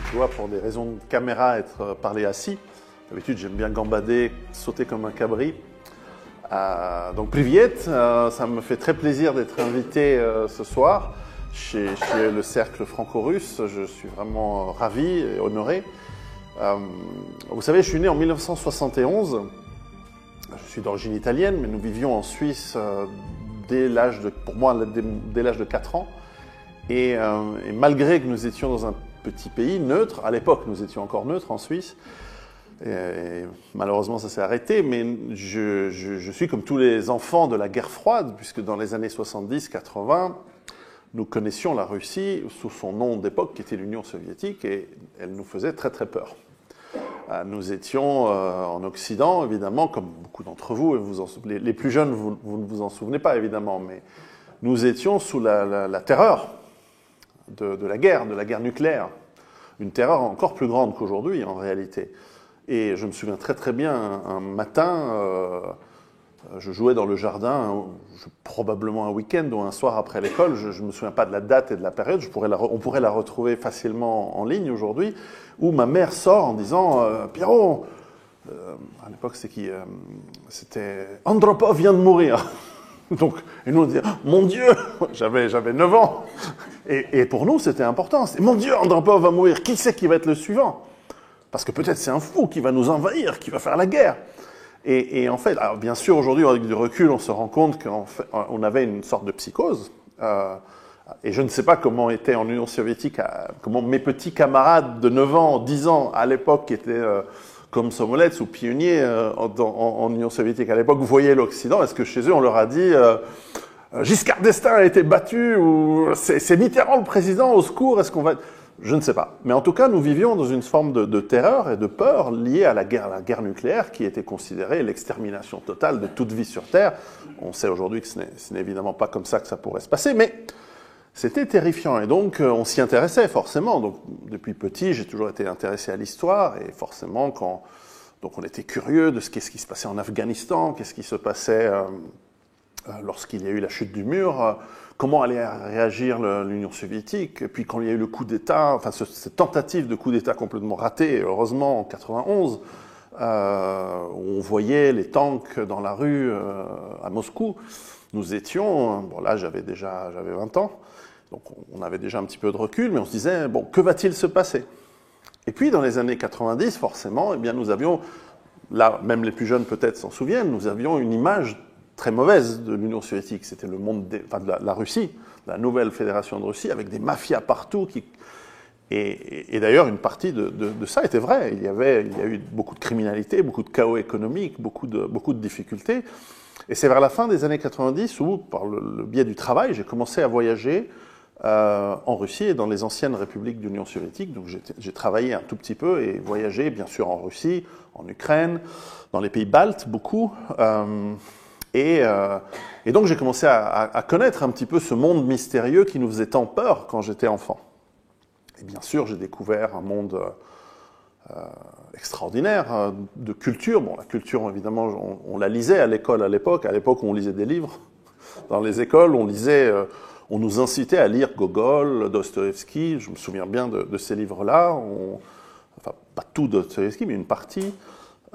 Je dois, pour des raisons de caméra, parler assis. D'habitude, j'aime bien gambader, sauter comme un cabri. Donc, privyet, ça me fait très plaisir d'être invité ce soir chez le Cercle franco-russe. Je suis vraiment ravi et honoré. Vous savez, je suis né en 1971. Je suis d'origine italienne, mais nous vivions en Suisse dès l'âge de 4 ans. Et malgré que nous étions dans un petit pays neutre, à l'époque nous étions encore neutres en Suisse, et malheureusement ça s'est arrêté, mais je suis comme tous les enfants de la guerre froide, puisque dans les années 70-80, nous connaissions la Russie sous son nom d'époque qui était l'Union soviétique, et elle nous faisait très très peur. Nous étions en Occident, évidemment, comme beaucoup d'entre vous, et les plus jeunes, vous ne vous en souvenez pas évidemment, mais nous étions sous la terreur de la guerre nucléaire. Une terreur encore plus grande qu'aujourd'hui, en réalité. Et je me souviens très très bien, un matin, je jouais dans le jardin, probablement un week-end ou un soir après l'école, je ne me souviens pas de la date et de la période, on pourrait la retrouver facilement en ligne aujourd'hui, où ma mère sort en disant « Pierrot !» à l'époque, c'était « Andropov vient de mourir !» Donc, et nous on dit « Mon Dieu !» J'avais 9 ans. Et pour nous, c'était important. C'est « Mon Dieu, Andropov va mourir. Qui c'est qui va être le suivant ?» Parce que peut-être c'est un fou qui va nous envahir, qui va faire la guerre. Et en fait, alors bien sûr, aujourd'hui, avec du recul, on se rend compte qu'on avait une sorte de psychose. Et je ne sais pas comment était en Union soviétique, comment mes petits camarades de 9 ans, 10 ans, à l'époque, qui étaient comme Somolets ou pionniers en Union soviétique à l'époque, voyaient l'Occident. Est-ce que chez eux, on leur a dit Giscard d'Estaing a été battu, ou c'est Mitterrand le président, au secours, est-ce qu'on va... Je ne sais pas. Mais en tout cas, nous vivions dans une forme de terreur et de peur liée à la guerre nucléaire, qui était considérée l'extermination totale de toute vie sur Terre. On sait aujourd'hui que ce n'est évidemment pas comme ça que ça pourrait se passer, mais c'était terrifiant. Et donc, on s'y intéressait forcément. Donc, depuis petit, j'ai toujours été intéressé à l'histoire, et forcément, donc on était curieux de qu'est-ce qui se passait en Afghanistan, qu'est-ce qui se passait lorsqu'il y a eu la chute du mur, comment allait réagir l'Union soviétique, et puis quand il y a eu le coup d'État, enfin cette tentative de coup d'État complètement ratée, heureusement en 91, où on voyait les tanks dans la rue à Moscou, nous étions, bon là j'avais 20 ans, donc on avait déjà un petit peu de recul, mais on se disait, bon, que va-t-il se passer? Et puis dans les années 90, forcément, eh bien, nous avions, là même les plus jeunes peut-être s'en souviennent, nous avions une image très mauvaise de l'Union soviétique. C'était le monde de la Russie, la nouvelle fédération de Russie, avec des mafias partout. Et d'ailleurs, une partie de ça était vrai. Il y a eu beaucoup de criminalité, beaucoup de chaos économique, beaucoup de difficultés. Et c'est vers la fin des années 90 où, par le biais du travail, j'ai commencé à voyager en Russie et dans les anciennes républiques de l'Union soviétique. Donc j'ai travaillé un tout petit peu et voyagé, bien sûr, en Russie, en Ukraine, dans les pays baltes, beaucoup. Et donc j'ai commencé à connaître un petit peu ce monde mystérieux qui nous faisait tant peur quand j'étais enfant. Et bien sûr, j'ai découvert un monde extraordinaire de culture. Bon, la culture, évidemment, on la lisait à l'école à l'époque. À l'époque, on lisait des livres. Dans les écoles, on nous incitait à lire Gogol, Dostoïevski. Je me souviens bien de ces livres-là. Enfin, pas tout Dostoïevski, mais une partie.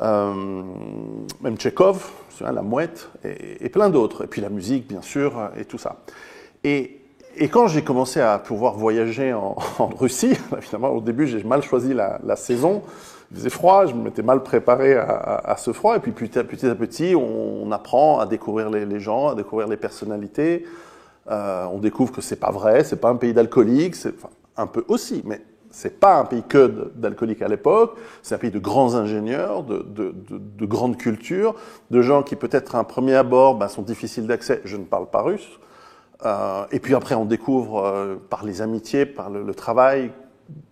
Même Tchekhov, La Mouette, et plein d'autres. Et puis la musique, bien sûr, et tout ça. Et quand j'ai commencé à pouvoir voyager en Russie, évidemment, au début, j'ai mal choisi la saison. Il faisait froid, je m'étais mal préparé à ce froid. Et puis petit à petit, on apprend à découvrir les gens, à découvrir les personnalités. On découvre que c'est pas vrai, c'est pas un pays d'alcooliques, enfin, un peu aussi, mais c'est pas un pays que d'alcooliques à l'époque, c'est un pays de grands ingénieurs, de grande culture, de gens qui peut-être à un premier abord sont difficiles d'accès, je ne parle pas russe, et puis après on découvre par les amitiés, par le travail,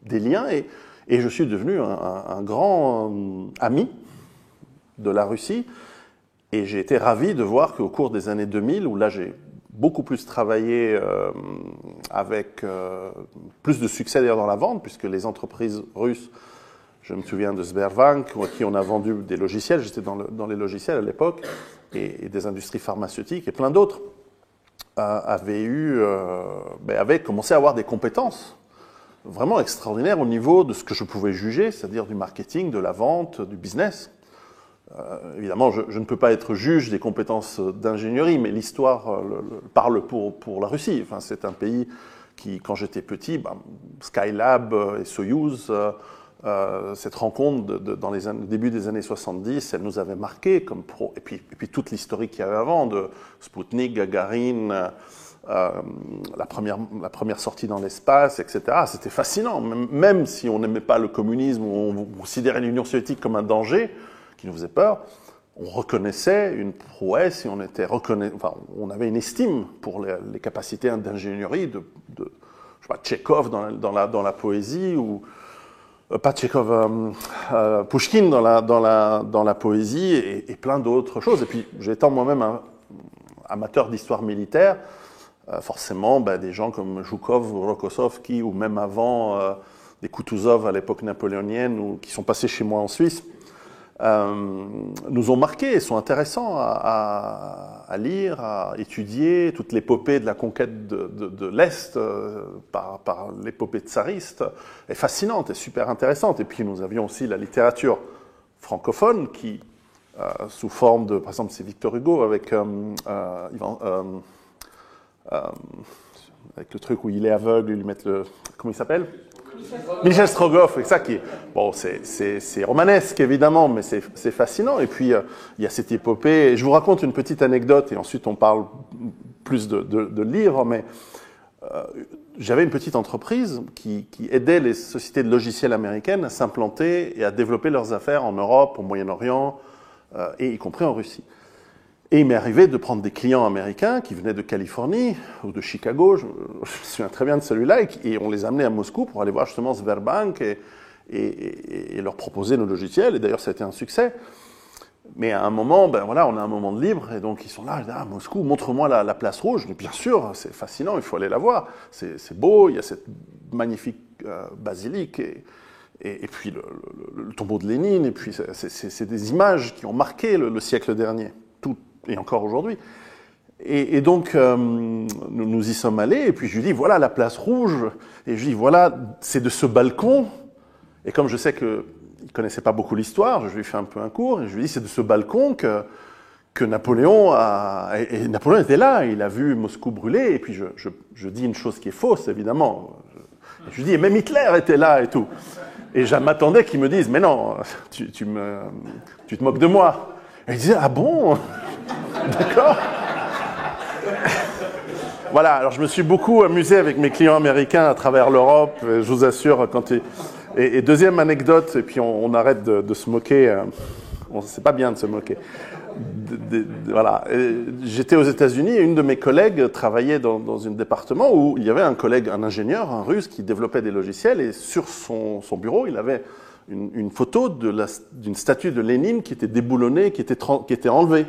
des liens, et je suis devenu un grand ami de la Russie, et j'ai été ravi de voir qu'au cours des années 2000, où là j'ai beaucoup plus travaillé avec plus de succès d'ailleurs dans la vente, puisque les entreprises russes, je me souviens de Sberbank, à qui on a vendu des logiciels, j'étais dans les logiciels à l'époque, et des industries pharmaceutiques et plein d'autres, avaient commencé à avoir des compétences vraiment extraordinaire au niveau de ce que je pouvais juger, c'est-à-dire du marketing, de la vente, du business. Évidemment, je ne peux pas être juge des compétences d'ingénierie, mais l'histoire parle pour la Russie. Enfin, c'est un pays qui, quand j'étais petit, Skylab et Soyouz, cette rencontre dans les début des années 70, elle nous avait marqué, et puis toute l'historique qu'il y avait avant, de Sputnik, Gagarine, la première sortie dans l'espace, etc. C'était fascinant, même si on n'aimait pas le communisme, ou on considérait l'Union soviétique comme un danger, qui nous faisait peur, on reconnaissait une prouesse et on avait une estime pour les capacités d'ingénierie de je sais pas, Tchekhov dans la poésie, ou pas Tchekhov, Pouchkine dans la poésie, et plein d'autres choses. Et puis, j'étant moi-même un amateur d'histoire militaire, forcément, des gens comme Zhukov ou Rokossovski, ou même avant des Kutuzov à l'époque napoléonienne, ou qui sont passés chez moi en Suisse, nous ont marqués et sont intéressants à lire, à étudier. Toute l'épopée de la conquête de l'Est par l'épopée tsariste est fascinante et super intéressante. Et puis nous avions aussi la littérature francophone qui, sous forme de, par exemple, c'est Victor Hugo avec le truc où il est aveugle, ils lui mettent le... Comment il s'appelle ? Michel Strogoff, c'est ça qui est... Bon, c'est romanesque, évidemment, mais c'est fascinant. Et puis, il y a cette épopée... Je vous raconte une petite anecdote, et ensuite on parle plus de livres, mais j'avais une petite entreprise qui aidait les sociétés de logiciels américaines à s'implanter et à développer leurs affaires en Europe, au Moyen-Orient, et y compris en Russie. Et il m'est arrivé de prendre des clients américains qui venaient de Californie ou de Chicago, je me souviens très bien de celui-là, et on les amenait à Moscou pour aller voir justement Sberbank et leur proposer nos logiciels. Et d'ailleurs, ça a été un succès. Mais à un moment, on a un moment de libre, et donc ils sont là, Moscou, montre-moi la place rouge. Mais bien sûr, c'est fascinant, il faut aller la voir. C'est beau, il y a cette magnifique basilique, et puis le tombeau de Lénine, et puis c'est des images qui ont marqué le siècle dernier. Et encore aujourd'hui. Et donc, nous y sommes allés, et puis je lui dis, voilà la place rouge, et je lui dis, voilà, c'est de ce balcon, et comme je sais qu'il ne connaissait pas beaucoup l'histoire, je lui fais un peu un cours, et je lui dis, c'est de ce balcon que Napoléon et Napoléon était là, il a vu Moscou brûler, et puis je dis une chose qui est fausse, évidemment. Je lui dis, et même Hitler était là, et tout. Et je m'attendais qu'il me dise, mais non, tu te moques de moi. Et il disait, ah bon? D'accord. Voilà, alors je me suis beaucoup amusé avec mes clients américains à travers l'Europe, je vous assure. Et deuxième anecdote, et puis on arrête de se moquer, c'est pas bien de se moquer. Voilà, j'étais aux États-Unis et une de mes collègues travaillait dans un département où il y avait un collègue, un ingénieur, un russe, qui développait des logiciels, et sur son bureau, il avait une photo d'une statue de Lénine qui était déboulonnée, qui était enlevée.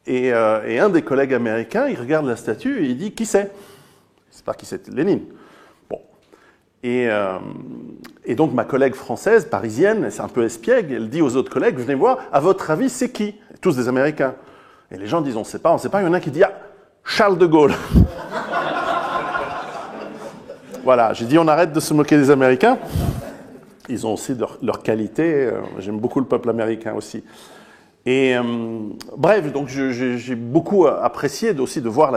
Et un des collègues américains, il regarde la statue et il dit « Qui c'est ?» C'est pas qui c'est, Lénine. Bon. Et donc ma collègue française, parisienne, c'est un peu espiègle, elle dit aux autres collègues « Venez voir, à votre avis, c'est qui ?» Tous des Américains. Et les gens disent « On ne sait pas. » Il y en a qui dit « Ah, Charles de Gaulle !» Voilà, j'ai dit « On arrête de se moquer des Américains. » Ils ont aussi leur qualité. J'aime beaucoup le peuple américain aussi. Et bref, donc j'ai beaucoup apprécié aussi de voir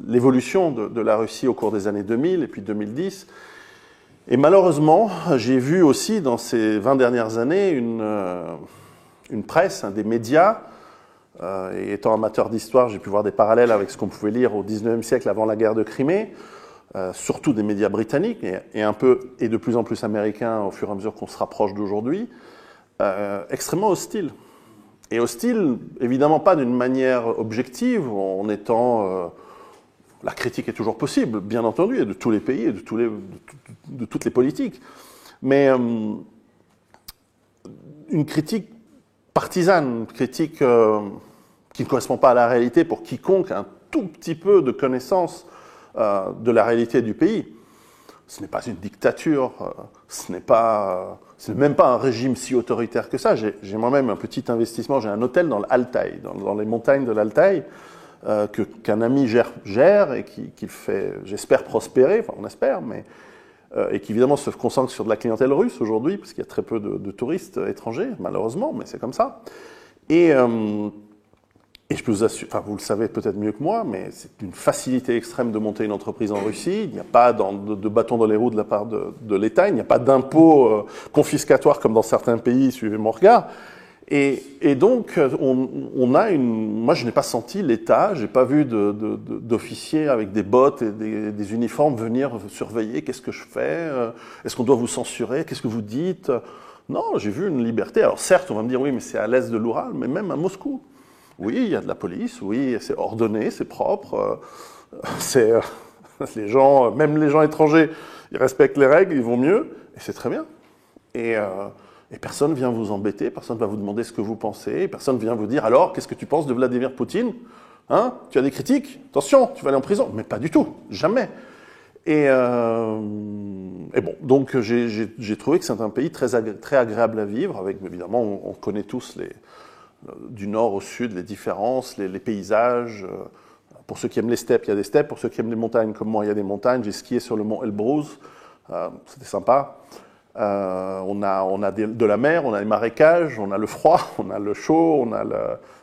l'évolution de la Russie au cours des années 2000 et puis 2010. Et malheureusement, j'ai vu aussi dans ces 20 dernières années une presse, des médias, et étant amateur d'histoire, j'ai pu voir des parallèles avec ce qu'on pouvait lire au XIXe siècle avant la guerre de Crimée, surtout des médias britanniques et de plus en plus américains au fur et à mesure qu'on se rapproche d'aujourd'hui, extrêmement hostiles. Et hostile, évidemment pas d'une manière objective, en étant... la critique est toujours possible, bien entendu, et de tous les pays, et de toutes les politiques. Mais une critique partisane, une critique qui ne correspond pas à la réalité pour quiconque a un tout petit peu de connaissance de la réalité du pays. Ce n'est pas une dictature, ce n'est même pas un régime si autoritaire que ça. J'ai moi-même un petit investissement, j'ai un hôtel dans l'Altaï, dans les montagnes de l'Altaï, qu'un ami gère et qui fait, j'espère, prospérer, enfin on espère, mais et qui évidemment se concentre sur de la clientèle russe aujourd'hui, parce qu'il y a très peu de touristes étrangers, malheureusement, mais c'est comme ça. Et je peux vous assurer, enfin vous le savez peut-être mieux que moi, mais c'est une facilité extrême de monter une entreprise en Russie. Il n'y a pas de bâton dans les roues de la part de l'État, il n'y a pas d'impôts confiscatoires comme dans certains pays, suivez mon regard. Et donc, moi je n'ai pas senti l'État, j'ai pas vu d'officiers avec des bottes et des uniformes venir surveiller qu'est-ce que je fais, est-ce qu'on doit vous censurer, qu'est-ce que vous dites. Non, j'ai vu une liberté. Alors certes, on va me dire oui, mais c'est à l'est de l'Oural, mais même à Moscou. Oui, il y a de la police, oui, c'est ordonné, c'est propre, les gens, même les gens étrangers, ils respectent les règles, ils vont mieux, et c'est très bien. Et personne vient vous embêter, personne ne va vous demander ce que vous pensez, personne ne vient vous dire « Alors, qu'est-ce que tu penses de Vladimir Poutine hein? Tu as des critiques? Attention, tu vas aller en prison. » Mais pas du tout, jamais. Et bon, donc j'ai trouvé que c'est un pays très agréable à vivre, avec évidemment, on connaît tous du nord au sud, les différences, les paysages. Pour ceux qui aiment les steppes, il y a des steppes. Pour ceux qui aiment les montagnes comme moi, il y a des montagnes. J'ai skié sur le mont Elbrus, c'était sympa. On a de la mer, on a les marécages, on a le froid, on a le chaud,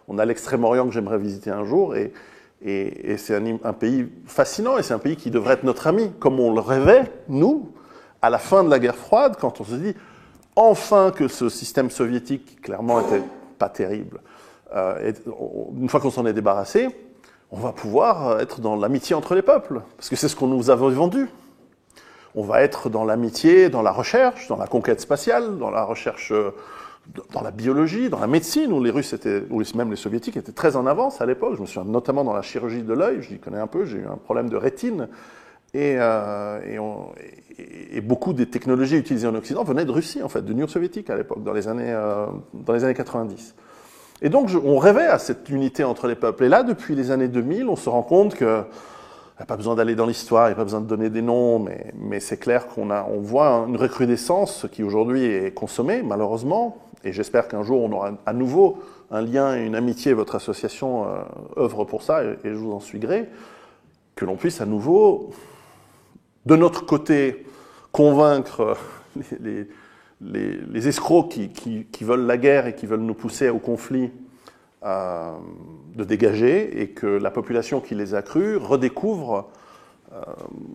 on a l'Extrême-Orient que j'aimerais visiter un jour. Et c'est un pays fascinant et c'est un pays qui devrait être notre ami, comme on le rêvait, nous, à la fin de la guerre froide, quand on se dit enfin que ce système soviétique, qui clairement était pas terrible, une fois qu'on s'en est débarrassé, on va pouvoir être dans l'amitié entre les peuples, parce que c'est ce qu'on nous avait vendu. On va être dans l'amitié, dans la recherche, dans la conquête spatiale, dans la recherche, dans la biologie, dans la médecine, où les Russes étaient, ou même les Soviétiques étaient très en avance à l'époque. Je me souviens notamment dans la chirurgie de l'œil, je l'y connais un peu, j'ai eu un problème de rétine, et beaucoup des technologies utilisées en Occident venaient de Russie, en fait, de l'Union soviétique à l'époque, dans les années 90. Et donc on rêvait à cette unité entre les peuples. Et là, depuis les années 2000, on se rend compte que il n'y a pas besoin d'aller dans l'histoire, il n'y a pas besoin de donner des noms, mais c'est clair qu'on voit une recrudescence qui aujourd'hui est consommée, malheureusement, et j'espère qu'un jour on aura à nouveau un lien et une amitié, votre association œuvre pour ça, et je vous en suis gré, que l'on puisse à nouveau, de notre côté, convaincre les escrocs qui veulent la guerre et qui veulent nous pousser au conflit, de dégager, et que la population qui les a crus redécouvre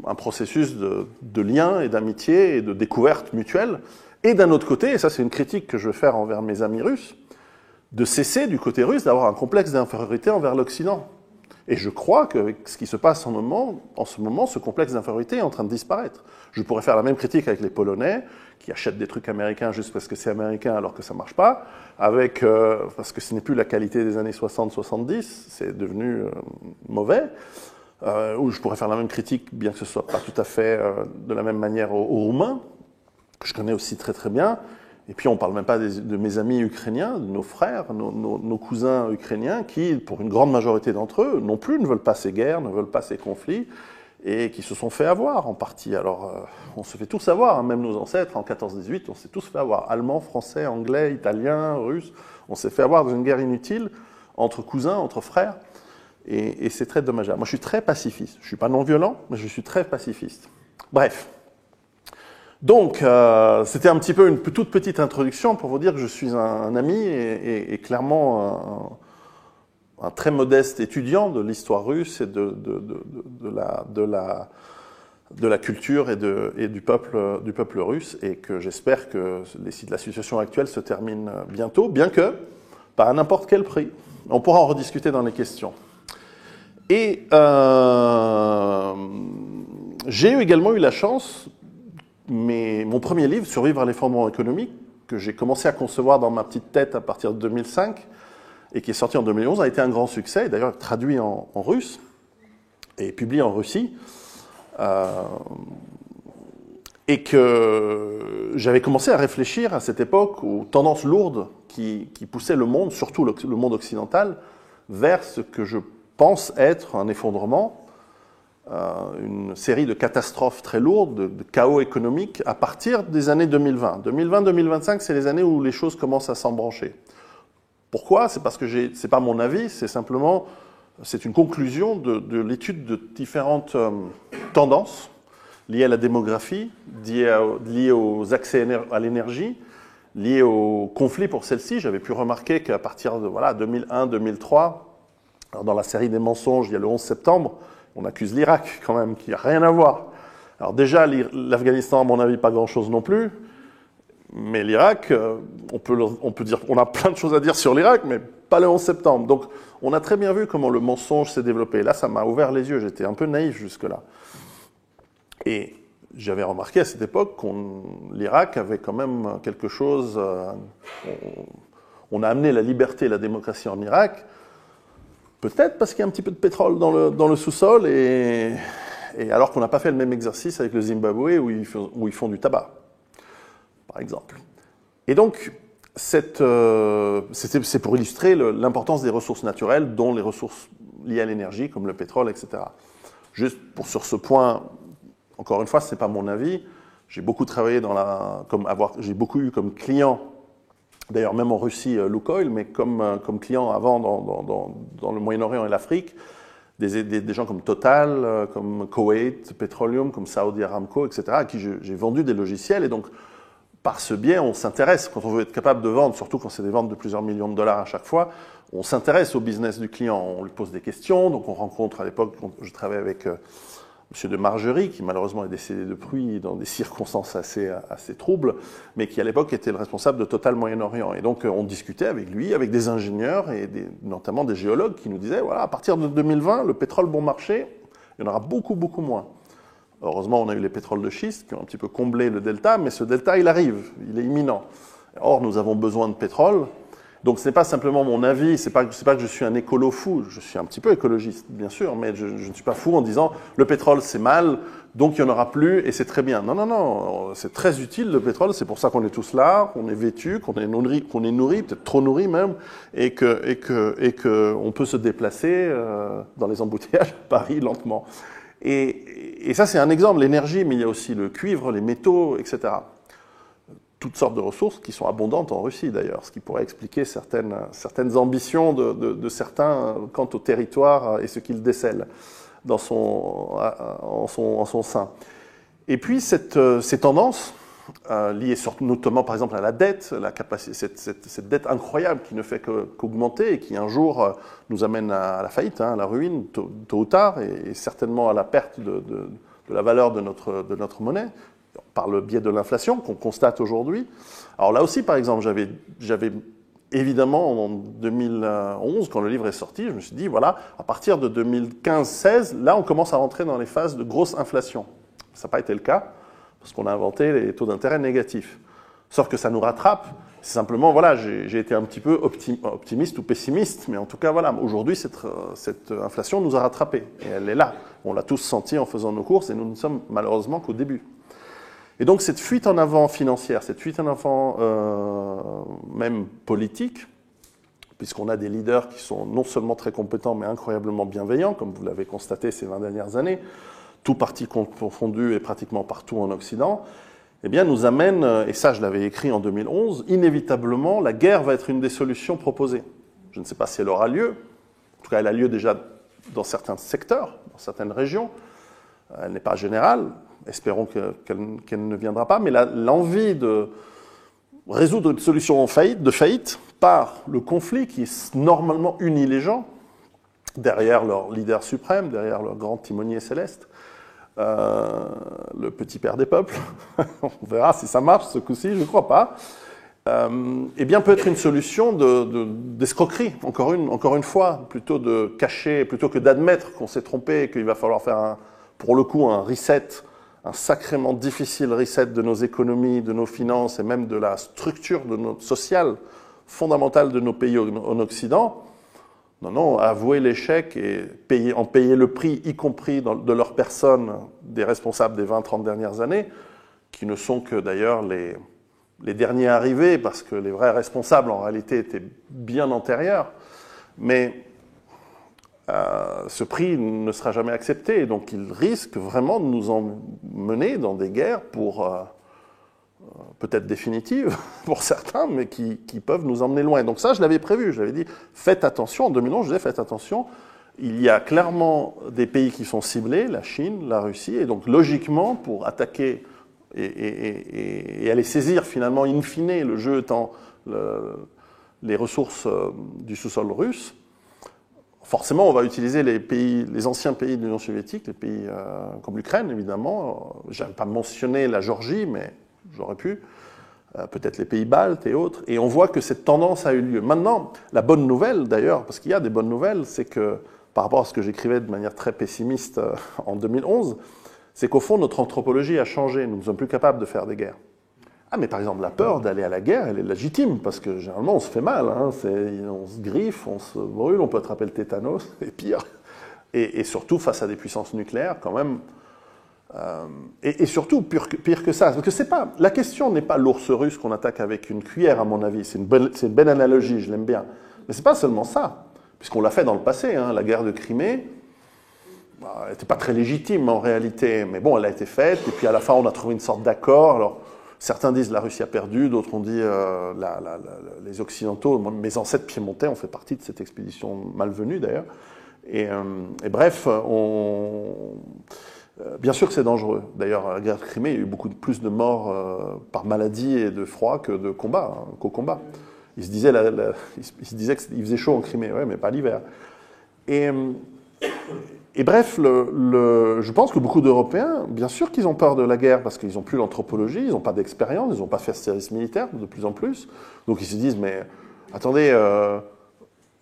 un processus de lien et d'amitié et de découverte mutuelle. Et d'un autre côté, et ça c'est une critique que je veux faire envers mes amis russes, de cesser du côté russe d'avoir un complexe d'infériorité envers l'Occident. Et je crois qu'avec ce qui se passe en ce moment, ce complexe d'infériorité est en train de disparaître. Je pourrais faire la même critique avec les Polonais, qui achètent des trucs américains juste parce que c'est américain alors que ça ne marche pas, parce que ce n'est plus la qualité des années 60-70, c'est devenu mauvais. Ou je pourrais faire la même critique, bien que ce ne soit pas tout à fait de la même manière aux Roumains, que je connais aussi très très bien. Et puis on ne parle même pas de mes amis ukrainiens, de nos frères, nos cousins ukrainiens, qui, pour une grande majorité d'entre eux, non plus ne veulent pas ces guerres, ne veulent pas ces conflits, et qui se sont fait avoir en partie. Alors, on se fait tous avoir, hein, même nos ancêtres, en 14-18, on s'est tous fait avoir. Allemands, Français, Anglais, Italiens, Russes, on s'est fait avoir dans une guerre inutile, entre cousins, entre frères, et c'est très dommageable. Moi, je suis très pacifiste. Je ne suis pas non-violent, mais je suis très pacifiste. Bref. Donc, c'était un petit peu une toute petite introduction pour vous dire que je suis un ami et clairement un très modeste étudiant de l'histoire russe et de la culture et du peuple russe, et que j'espère que la situation actuelle se termine bientôt, bien que pas à n'importe quel prix. On pourra en rediscuter dans les questions. Et j'ai également eu la chance, mon premier livre, Survivre à l'effondrement économique, que j'ai commencé à concevoir dans ma petite tête à partir de 2005, et qui est sorti en 2011, a été un grand succès, d'ailleurs traduit en russe, et publié en Russie, et que j'avais commencé à réfléchir à cette époque aux tendances lourdes qui poussaient le monde, surtout le monde occidental, vers ce que je pense être un effondrement, une série de catastrophes très lourdes, de chaos économique à partir des années 2020. 2020-2025, c'est les années où les choses commencent à s'embrancher. Pourquoi? C'est parce que c'est pas mon avis, c'est une conclusion de l'étude de différentes tendances liées à la démographie, liées aux accès à l'énergie, liées au conflit pour celle-ci. J'avais pu remarquer qu'à partir de 2001-2003, dans la série des mensonges, il y a le 11 septembre, on accuse l'Irak quand même, qui n'a rien à voir. Alors déjà, l'Afghanistan, à mon avis, pas grand-chose non plus. Mais l'Irak, on peut dire, on a plein de choses à dire sur l'Irak, mais pas le 11 septembre. Donc, on a très bien vu comment le mensonge s'est développé. Là, ça m'a ouvert les yeux. J'étais un peu naïf jusque-là. Et j'avais remarqué à cette époque l'Irak avait quand même quelque chose. On a amené la liberté et la démocratie en Irak, peut-être parce qu'il y a un petit peu de pétrole dans le sous-sol, et alors qu'on n'a pas fait le même exercice avec le Zimbabwe où ils font du tabac, par exemple. Et donc, c'est pour illustrer l'importance des ressources naturelles, dont les ressources liées à l'énergie, comme le pétrole, etc. Juste sur ce point, encore une fois, ce n'est pas mon avis. J'ai beaucoup travaillé j'ai beaucoup eu comme client, d'ailleurs même en Russie, Lukoil, mais comme client avant dans le Moyen-Orient et l'Afrique, des gens comme Total, comme Koweït Petroleum, comme Saudi Aramco, etc., à qui j'ai vendu des logiciels. Et donc, par ce biais, on s'intéresse, quand on veut être capable de vendre, surtout quand c'est des ventes de plusieurs millions de dollars à chaque fois, on s'intéresse au business du client. On lui pose des questions. Donc, on rencontre, à l'époque, je travaillais avec M. de Margerie, qui malheureusement est décédé depuis dans des circonstances assez troubles, mais qui à l'époque était le responsable de Total Moyen-Orient. Et donc on discutait avec lui, avec des ingénieurs et notamment des géologues qui nous disaient, voilà, à partir de 2020, le pétrole bon marché, il y en aura beaucoup, beaucoup moins. Heureusement, on a eu les pétroles de schiste qui ont un petit peu comblé le delta, mais ce delta, il arrive, il est imminent. Or, nous avons besoin de pétrole. Donc ce n'est pas simplement mon avis, c'est pas que je suis un écolo fou, je suis un petit peu écologiste, bien sûr, mais je ne suis pas fou en disant le pétrole c'est mal, donc il n'y en aura plus et c'est très bien. Non, non, non, c'est très utile le pétrole, c'est pour ça qu'on est tous là, qu'on est vêtus, qu'on est nourris, peut-être trop nourris même, et que on peut se déplacer dans les embouteillages à Paris lentement. Et ça c'est un exemple, l'énergie, mais il y a aussi le cuivre, les métaux, etc. Toutes sortes de ressources qui sont abondantes en Russie d'ailleurs, ce qui pourrait expliquer certaines ambitions de certains quant au territoire et ce qu'ils décèlent en son sein. Et puis ces tendances, liées notamment par exemple à la dette, cette dette incroyable qui ne fait qu'augmenter et qui un jour nous amène à la faillite, à la ruine, tôt ou tard, et certainement à la perte de la valeur de notre monnaie, par le biais de l'inflation qu'on constate aujourd'hui. Alors là aussi, par exemple, j'avais évidemment en 2011, quand le livre est sorti, je me suis dit, voilà, à partir de 2015-16, là, on commence à rentrer dans les phases de grosse inflation. Ça n'a pas été le cas, parce qu'on a inventé les taux d'intérêt négatifs. Sauf que ça nous rattrape. C'est simplement, voilà, j'ai été un petit peu optimiste ou pessimiste, mais en tout cas, voilà, aujourd'hui, cette inflation nous a rattrapés. Et elle est là. On l'a tous senti en faisant nos courses, et nous ne sommes malheureusement qu'au début. Et donc cette fuite en avant financière, cette fuite en avant même politique, puisqu'on a des leaders qui sont non seulement très compétents, mais incroyablement bienveillants, comme vous l'avez constaté ces 20 dernières années, tout parti confondu et pratiquement partout en Occident, eh bien nous amène, et ça je l'avais écrit en 2011, inévitablement la guerre va être une des solutions proposées. Je ne sais pas si elle aura lieu, en tout cas elle a lieu déjà dans certains secteurs, dans certaines régions, elle n'est pas générale. Espérons qu'elle ne viendra pas, mais l'envie de résoudre une solution de faillite par le conflit qui normalement unit les gens, derrière leur leader suprême, derrière leur grand timonier céleste, le petit père des peuples, on verra si ça marche ce coup-ci, je ne crois pas, eh bien peut être une solution d'escroquerie, encore une fois, plutôt de cacher, plutôt que d'admettre qu'on s'est trompé et qu'il va falloir faire pour le coup un reset, un sacrément difficile reset de nos économies, de nos finances et même de la structure sociale fondamentale de nos pays en Occident. Non, non, avouer l'échec et en payer le prix, y compris de leur personne, des responsables des 20-30 dernières années, qui ne sont que d'ailleurs les derniers arrivés, parce que les vrais responsables en réalité étaient bien antérieurs. Mais ce prix ne sera jamais accepté, donc il risque vraiment de nous emmener dans des guerres peut-être définitives pour certains, mais qui peuvent nous emmener loin. Donc ça, je l'avais prévu, j'avais dit, faites attention, en 2011, je disais, faites attention, il y a clairement des pays qui sont ciblés, la Chine, la Russie, et donc logiquement, pour attaquer et aller saisir finalement, in fine, le jeu étant les ressources du sous-sol russe, forcément, on va utiliser les anciens pays de l'Union soviétique, les pays comme l'Ukraine, évidemment. Je n'aime pas mentionner la Géorgie, mais j'aurais pu. Peut-être les pays baltes et autres. Et on voit que cette tendance a eu lieu. Maintenant, la bonne nouvelle, d'ailleurs, parce qu'il y a des bonnes nouvelles, c'est que, par rapport à ce que j'écrivais de manière très pessimiste en 2011, c'est qu'au fond, notre anthropologie a changé. Nous ne sommes plus capables de faire des guerres. Ah, mais par exemple, la peur d'aller à la guerre, elle est légitime, parce que généralement, on se fait mal. Hein, on se griffe, on se brûle, on peut attraper le tétanos, et pire. Et surtout, face à des puissances nucléaires, quand même. Et surtout, pire que ça. Parce que la question n'est pas l'ours russe qu'on attaque avec une cuillère, à mon avis. C'est une belle analogie, je l'aime bien. Mais c'est pas seulement ça. Puisqu'on l'a fait dans le passé. Hein, la guerre de Crimée, elle n'était pas très légitime en réalité. Mais bon, elle a été faite. Et puis à la fin, on a trouvé une sorte d'accord. Alors, certains disent la Russie a perdu, d'autres ont dit les Occidentaux. Mes ancêtres piémontais ont fait partie de cette expédition malvenue d'ailleurs. Et bref, bien sûr que c'est dangereux. D'ailleurs, à la guerre de Crimée, il y a eu beaucoup plus de morts par maladie et de froid que de combat, qu'au combat. Il se disait qu'il faisait chaud en Crimée, ouais, mais pas l'hiver. Et bref, je pense que beaucoup d'Européens, bien sûr qu'ils ont peur de la guerre parce qu'ils n'ont plus l'anthropologie, ils n'ont pas d'expérience, ils n'ont pas fait de service militaire de plus en plus. Donc ils se disent, mais attendez,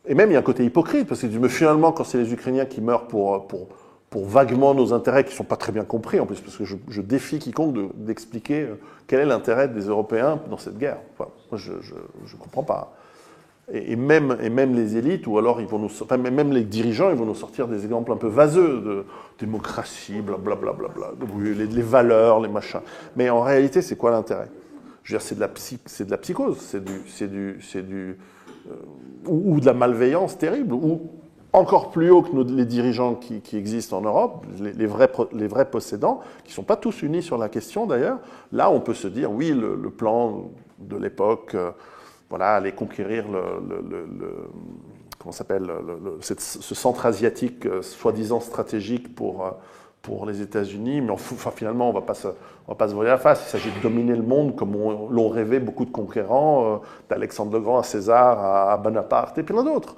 et même il y a un côté hypocrite parce que finalement, quand c'est les Ukrainiens qui meurent pour vaguement nos intérêts qui ne sont pas très bien compris en plus, parce que je défie quiconque d'expliquer quel est l'intérêt des Européens dans cette guerre. Enfin, moi, je ne comprends pas. Et même les élites, ou alors même les dirigeants, ils vont nous sortir des exemples un peu vaseux de démocratie, blablabla, les valeurs, les machins. Mais en réalité, c'est quoi l'intérêt? Je veux dire, c'est de la psychose, ou de la malveillance terrible, ou encore plus haut que les dirigeants qui existent en Europe, les vrais possédants, qui ne sont pas tous unis sur la question d'ailleurs. Là, on peut se dire, oui, le plan de l'époque, voilà, aller conquérir comment s'appelle, ce centre asiatique soi-disant stratégique pour les États-Unis, mais finalement, on ne va pas se voiler la face. Il s'agit de dominer le monde comme l'ont rêvé beaucoup de conquérants, d'Alexandre le Grand à César, à Bonaparte et plein d'autres.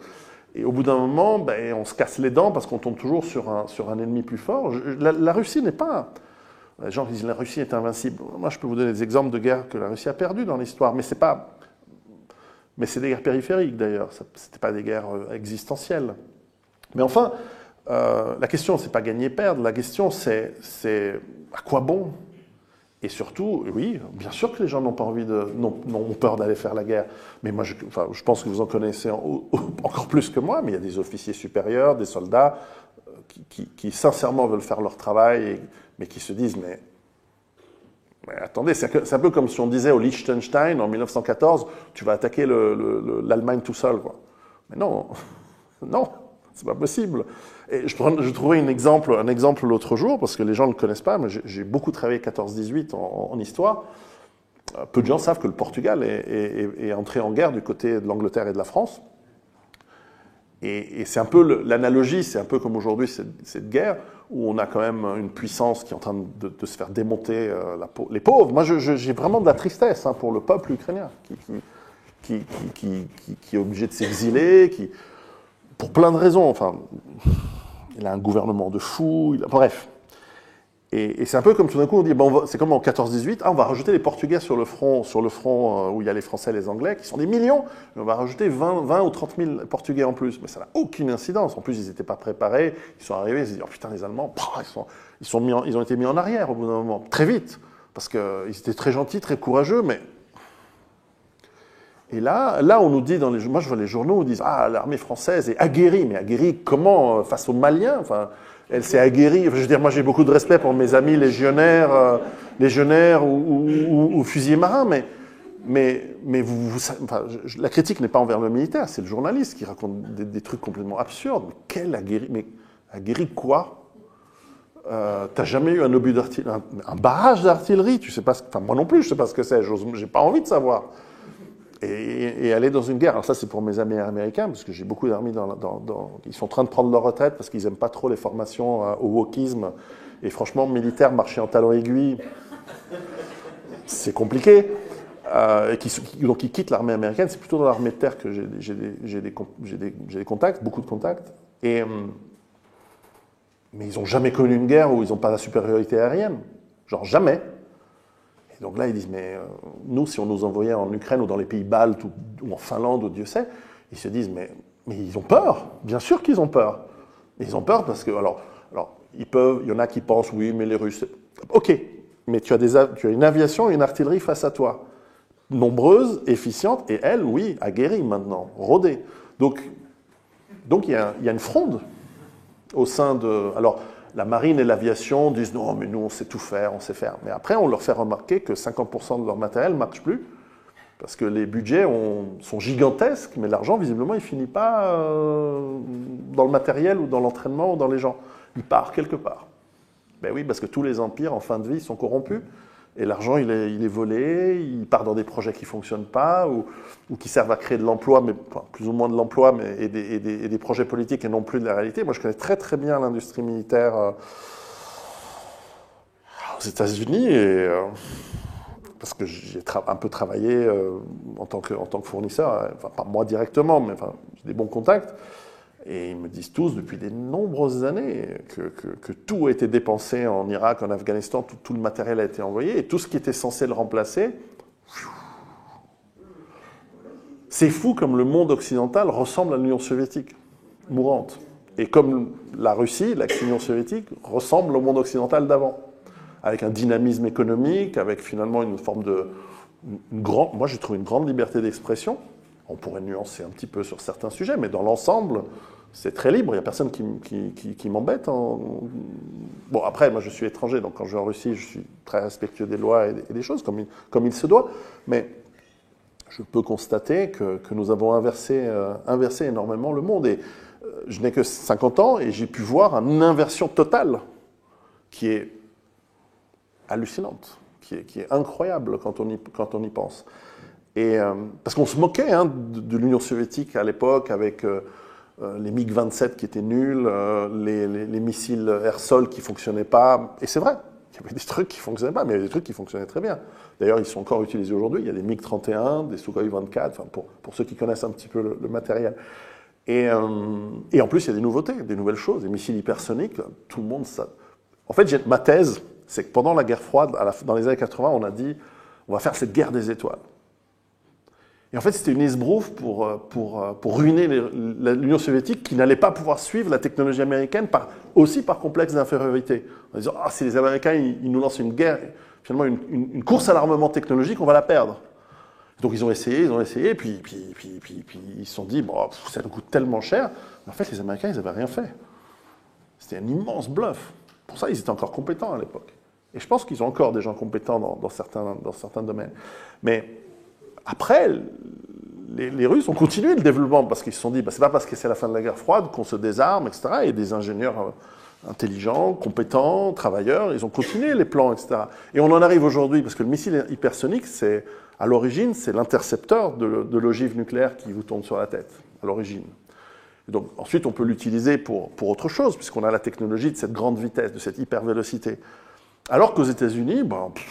Et au bout d'un moment, on se casse les dents parce qu'on tombe toujours sur un ennemi plus fort. La Russie n'est pas... Les gens disent que la Russie est invincible. Moi, je peux vous donner des exemples de guerres que la Russie a perdues dans l'histoire, mais c'est pas... Mais c'est des guerres périphériques, d'ailleurs. Ce n'étaient pas des guerres existentielles. Mais enfin, la question, ce n'est pas gagner-perdre. La question, c'est à quoi bon? Et surtout, oui, bien sûr que les gens n'ont pas envie n'ont peur d'aller faire la guerre. Mais moi, je pense que vous en connaissez encore plus que moi, mais il y a des officiers supérieurs, des soldats qui sincèrement veulent faire leur travail, mais qui se disent, mais attendez, c'est un peu comme si on disait au Liechtenstein en 1914, tu vas attaquer l'Allemagne tout seul, quoi. Mais non, non, c'est pas possible. Et je trouvais un exemple l'autre jour, parce que les gens ne le connaissent pas, mais j'ai beaucoup travaillé 14-18 en histoire. Peu de gens savent que le Portugal est entré en guerre du côté de l'Angleterre et de la France. Et c'est un peu l'analogie, c'est un peu comme aujourd'hui cette guerre, où on a quand même une puissance qui est en train de se faire démonter les pauvres. Moi, j'ai vraiment de la tristesse pour le peuple ukrainien, qui est obligé de s'exiler, pour plein de raisons. Enfin, il a un gouvernement de fous, bref. Et c'est un peu comme tout d'un coup, on dit, c'est comme en 14-18, on va rajouter les Portugais sur le front où il y a les Français et les Anglais, qui sont des millions, et on va rajouter 20 ou 30 000 Portugais en plus. Mais ça n'a aucune incidence. En plus, ils n'étaient pas préparés, ils sont arrivés, ils se disent, oh putain, les Allemands, ils ont été mis en arrière au bout d'un moment, très vite, parce qu'ils étaient très gentils, très courageux, mais... Et là, on nous dit, moi je vois les journaux, on dit, l'armée française est aguerrie, mais aguerrie comment? Face aux Maliens, enfin... Elle s'est aguerrie. Je veux dire, moi j'ai beaucoup de respect pour mes amis légionnaires ou fusiliers marins, mais la critique n'est pas envers le militaire, c'est le journaliste qui raconte des trucs complètement absurdes. Mais quelle aguerrie? Mais aguerrie quoi? T'as jamais eu un obus d'artillerie, un barrage d'artillerie? Tu sais pas moi non plus, je sais pas ce que c'est. J'ai pas envie de savoir. et aller dans une guerre. Alors ça, c'est pour mes amis américains, parce que j'ai beaucoup d'amis ils sont en train de prendre leur retraite parce qu'ils n'aiment pas trop les formations au wokisme. Et franchement, militaire, marcher en talons aiguilles, c'est compliqué. Donc ils quittent l'armée américaine. C'est plutôt dans l'armée de terre que j'ai des contacts, beaucoup de contacts. Mais ils n'ont jamais connu une guerre où ils n'ont pas la supériorité aérienne. Genre jamais. Et donc là, ils disent, mais nous, si on nous envoyait en Ukraine ou dans les pays baltes ou en Finlande ou Dieu sait, ils se disent, mais ils ont peur. Bien sûr qu'ils ont peur. Ils ont peur parce que, alors il y en a qui pensent, oui, mais les Russes... Ok, mais tu as une aviation et une artillerie face à toi. Nombreuse, efficiente, et elle, oui, aguerrie maintenant, rodée. Donc il y a une fronde au sein de... Alors, la marine et l'aviation disent non, mais nous, on sait tout faire, on sait faire. Mais après, on leur fait remarquer que 50% de leur matériel ne marche plus, parce que les budgets sont gigantesques, mais l'argent, visiblement, il ne finit pas dans le matériel ou dans l'entraînement ou dans les gens. Il part quelque part. Ben oui, parce que tous les empires, en fin de vie, sont corrompus. Et l'argent, il est volé, il part dans des projets qui ne fonctionnent pas ou qui servent à créer de l'emploi, mais enfin, plus ou moins de l'emploi, et des projets politiques et non plus de la réalité. Moi, je connais très très bien l'industrie militaire aux États-Unis, parce que j'ai un peu travaillé en tant que fournisseur, enfin pas moi directement, mais enfin, j'ai des bons contacts. Et ils me disent tous, depuis de nombreuses années, que tout a été dépensé en Irak, en Afghanistan, tout le matériel a été envoyé, et tout ce qui était censé le remplacer, c'est fou comme le monde occidental ressemble à l'Union soviétique, mourante. Et comme la Russie, l'ex-Union soviétique, ressemble au monde occidental d'avant, avec un dynamisme économique, avec finalement une forme de... moi, j'ai trouvé une grande liberté d'expression. On pourrait nuancer un petit peu sur certains sujets, mais dans l'ensemble, c'est très libre. Il n'y a personne qui m'embête. Bon, après, moi, je suis étranger, donc quand je vais en Russie, je suis très respectueux des lois et des choses, comme il se doit. Mais je peux constater que nous avons inversé énormément le monde. Et je n'ai que 50 ans, et j'ai pu voir une inversion totale qui est hallucinante, qui est incroyable quand on y pense. Et, parce qu'on se moquait de l'Union soviétique à l'époque avec les MiG-27 qui étaient nuls, les missiles air-sol qui ne fonctionnaient pas. Et c'est vrai, il y avait des trucs qui ne fonctionnaient pas, mais il y avait des trucs qui fonctionnaient très bien. D'ailleurs, ils sont encore utilisés aujourd'hui. Il y a des MiG-31, des Sukhoi 24, enfin, pour ceux qui connaissent un petit peu le matériel. Et en plus, il y a des nouveautés, des nouvelles choses, des missiles hypersoniques. Tout le monde... En fait, ma thèse, c'est que pendant la guerre froide, dans les années 80, on a dit on va faire cette guerre des étoiles. Et en fait, c'était une esbrouffe pour ruiner l'Union soviétique qui n'allait pas pouvoir suivre la technologie américaine aussi par complexe d'infériorité. En disant, si les Américains ils nous lancent une guerre, finalement une course à l'armement technologique, on va la perdre. Donc ils ont essayé, puis ils se sont dit, bon, ça nous coûte tellement cher. Mais en fait, les Américains, ils n'avaient rien fait. C'était un immense bluff. Pour ça, ils étaient encore compétents à l'époque. Et je pense qu'ils ont encore des gens compétents dans certains domaines. Mais après, les Russes ont continué le développement parce qu'ils se sont dit, c'est pas parce que c'est la fin de la guerre froide qu'on se désarme, etc. Et des ingénieurs intelligents, compétents, travailleurs, ils ont continué les plans, etc. Et on en arrive aujourd'hui, parce que le missile hypersonique, à l'origine, c'est l'intercepteur de l'ogive nucléaire qui vous tombe sur la tête, à l'origine. Et donc ensuite, on peut l'utiliser pour autre chose, puisqu'on a la technologie de cette grande vitesse, de cette hypervélocité. Alors qu'aux États-Unis,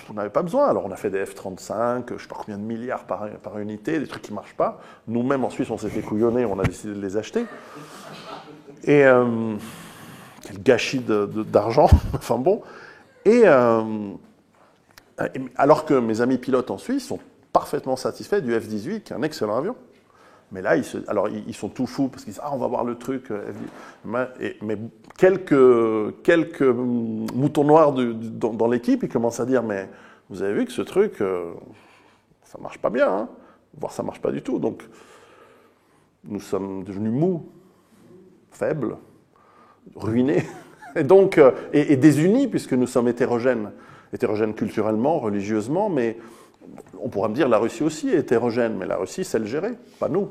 on n'avait pas besoin. Alors on a fait des F-35, je ne sais pas combien de milliards par unité, des trucs qui ne marchent pas. Nous-mêmes en Suisse, on s'est fait couillonner, on a décidé de les acheter. Et quel gâchis d'argent, enfin bon. Et alors que mes amis pilotes en Suisse sont parfaitement satisfaits du F-18, qui est un excellent avion. Mais là, ils sont tout fous parce qu'ils disent « Ah, on va voir le truc. » Mais quelques moutons noirs dans l'équipe, ils commencent à dire « Mais vous avez vu que ce truc, ça ne marche pas bien, hein, voire ça ne marche pas du tout. » Donc, nous sommes devenus mous, faibles, ruinés, et donc et désunis puisque nous sommes hétérogènes culturellement, religieusement, mais... On pourra me dire, la Russie aussi est hétérogène, mais la Russie sait le gérer, pas nous.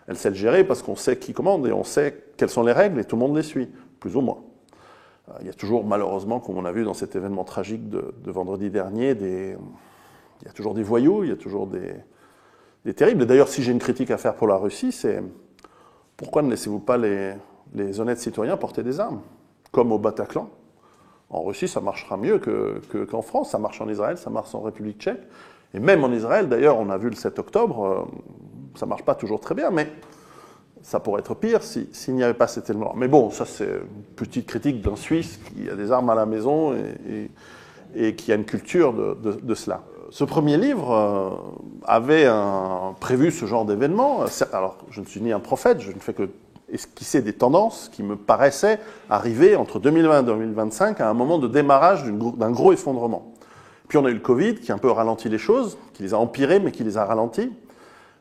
Elle sait le gérer parce qu'on sait qui commande et on sait quelles sont les règles et tout le monde les suit, plus ou moins. Il y a toujours, malheureusement, comme on a vu dans cet événement tragique de vendredi dernier, il y a toujours des voyous, il y a toujours est terrible. Et d'ailleurs, si j'ai une critique à faire pour la Russie, c'est pourquoi ne laissez-vous pas les honnêtes citoyens porter des armes, comme au Bataclan? En Russie, ça marchera mieux qu'en France. Ça marche en Israël, ça marche en République tchèque. Et même en Israël, d'ailleurs, on a vu le 7 octobre, ça ne marche pas toujours très bien, mais ça pourrait être pire s'il n'y avait pas cet élément. Mais bon, ça c'est une petite critique d'un Suisse qui a des armes à la maison et qui a une culture de cela. Ce premier livre avait prévu ce genre d'événement. Alors, je ne suis ni un prophète, je ne fais que esquisser des tendances qui me paraissaient arriver entre 2020 et 2025 à un moment de démarrage d'un gros effondrement. Puis on a eu le Covid qui a un peu ralenti les choses, qui les a empirées, mais qui les a ralenties.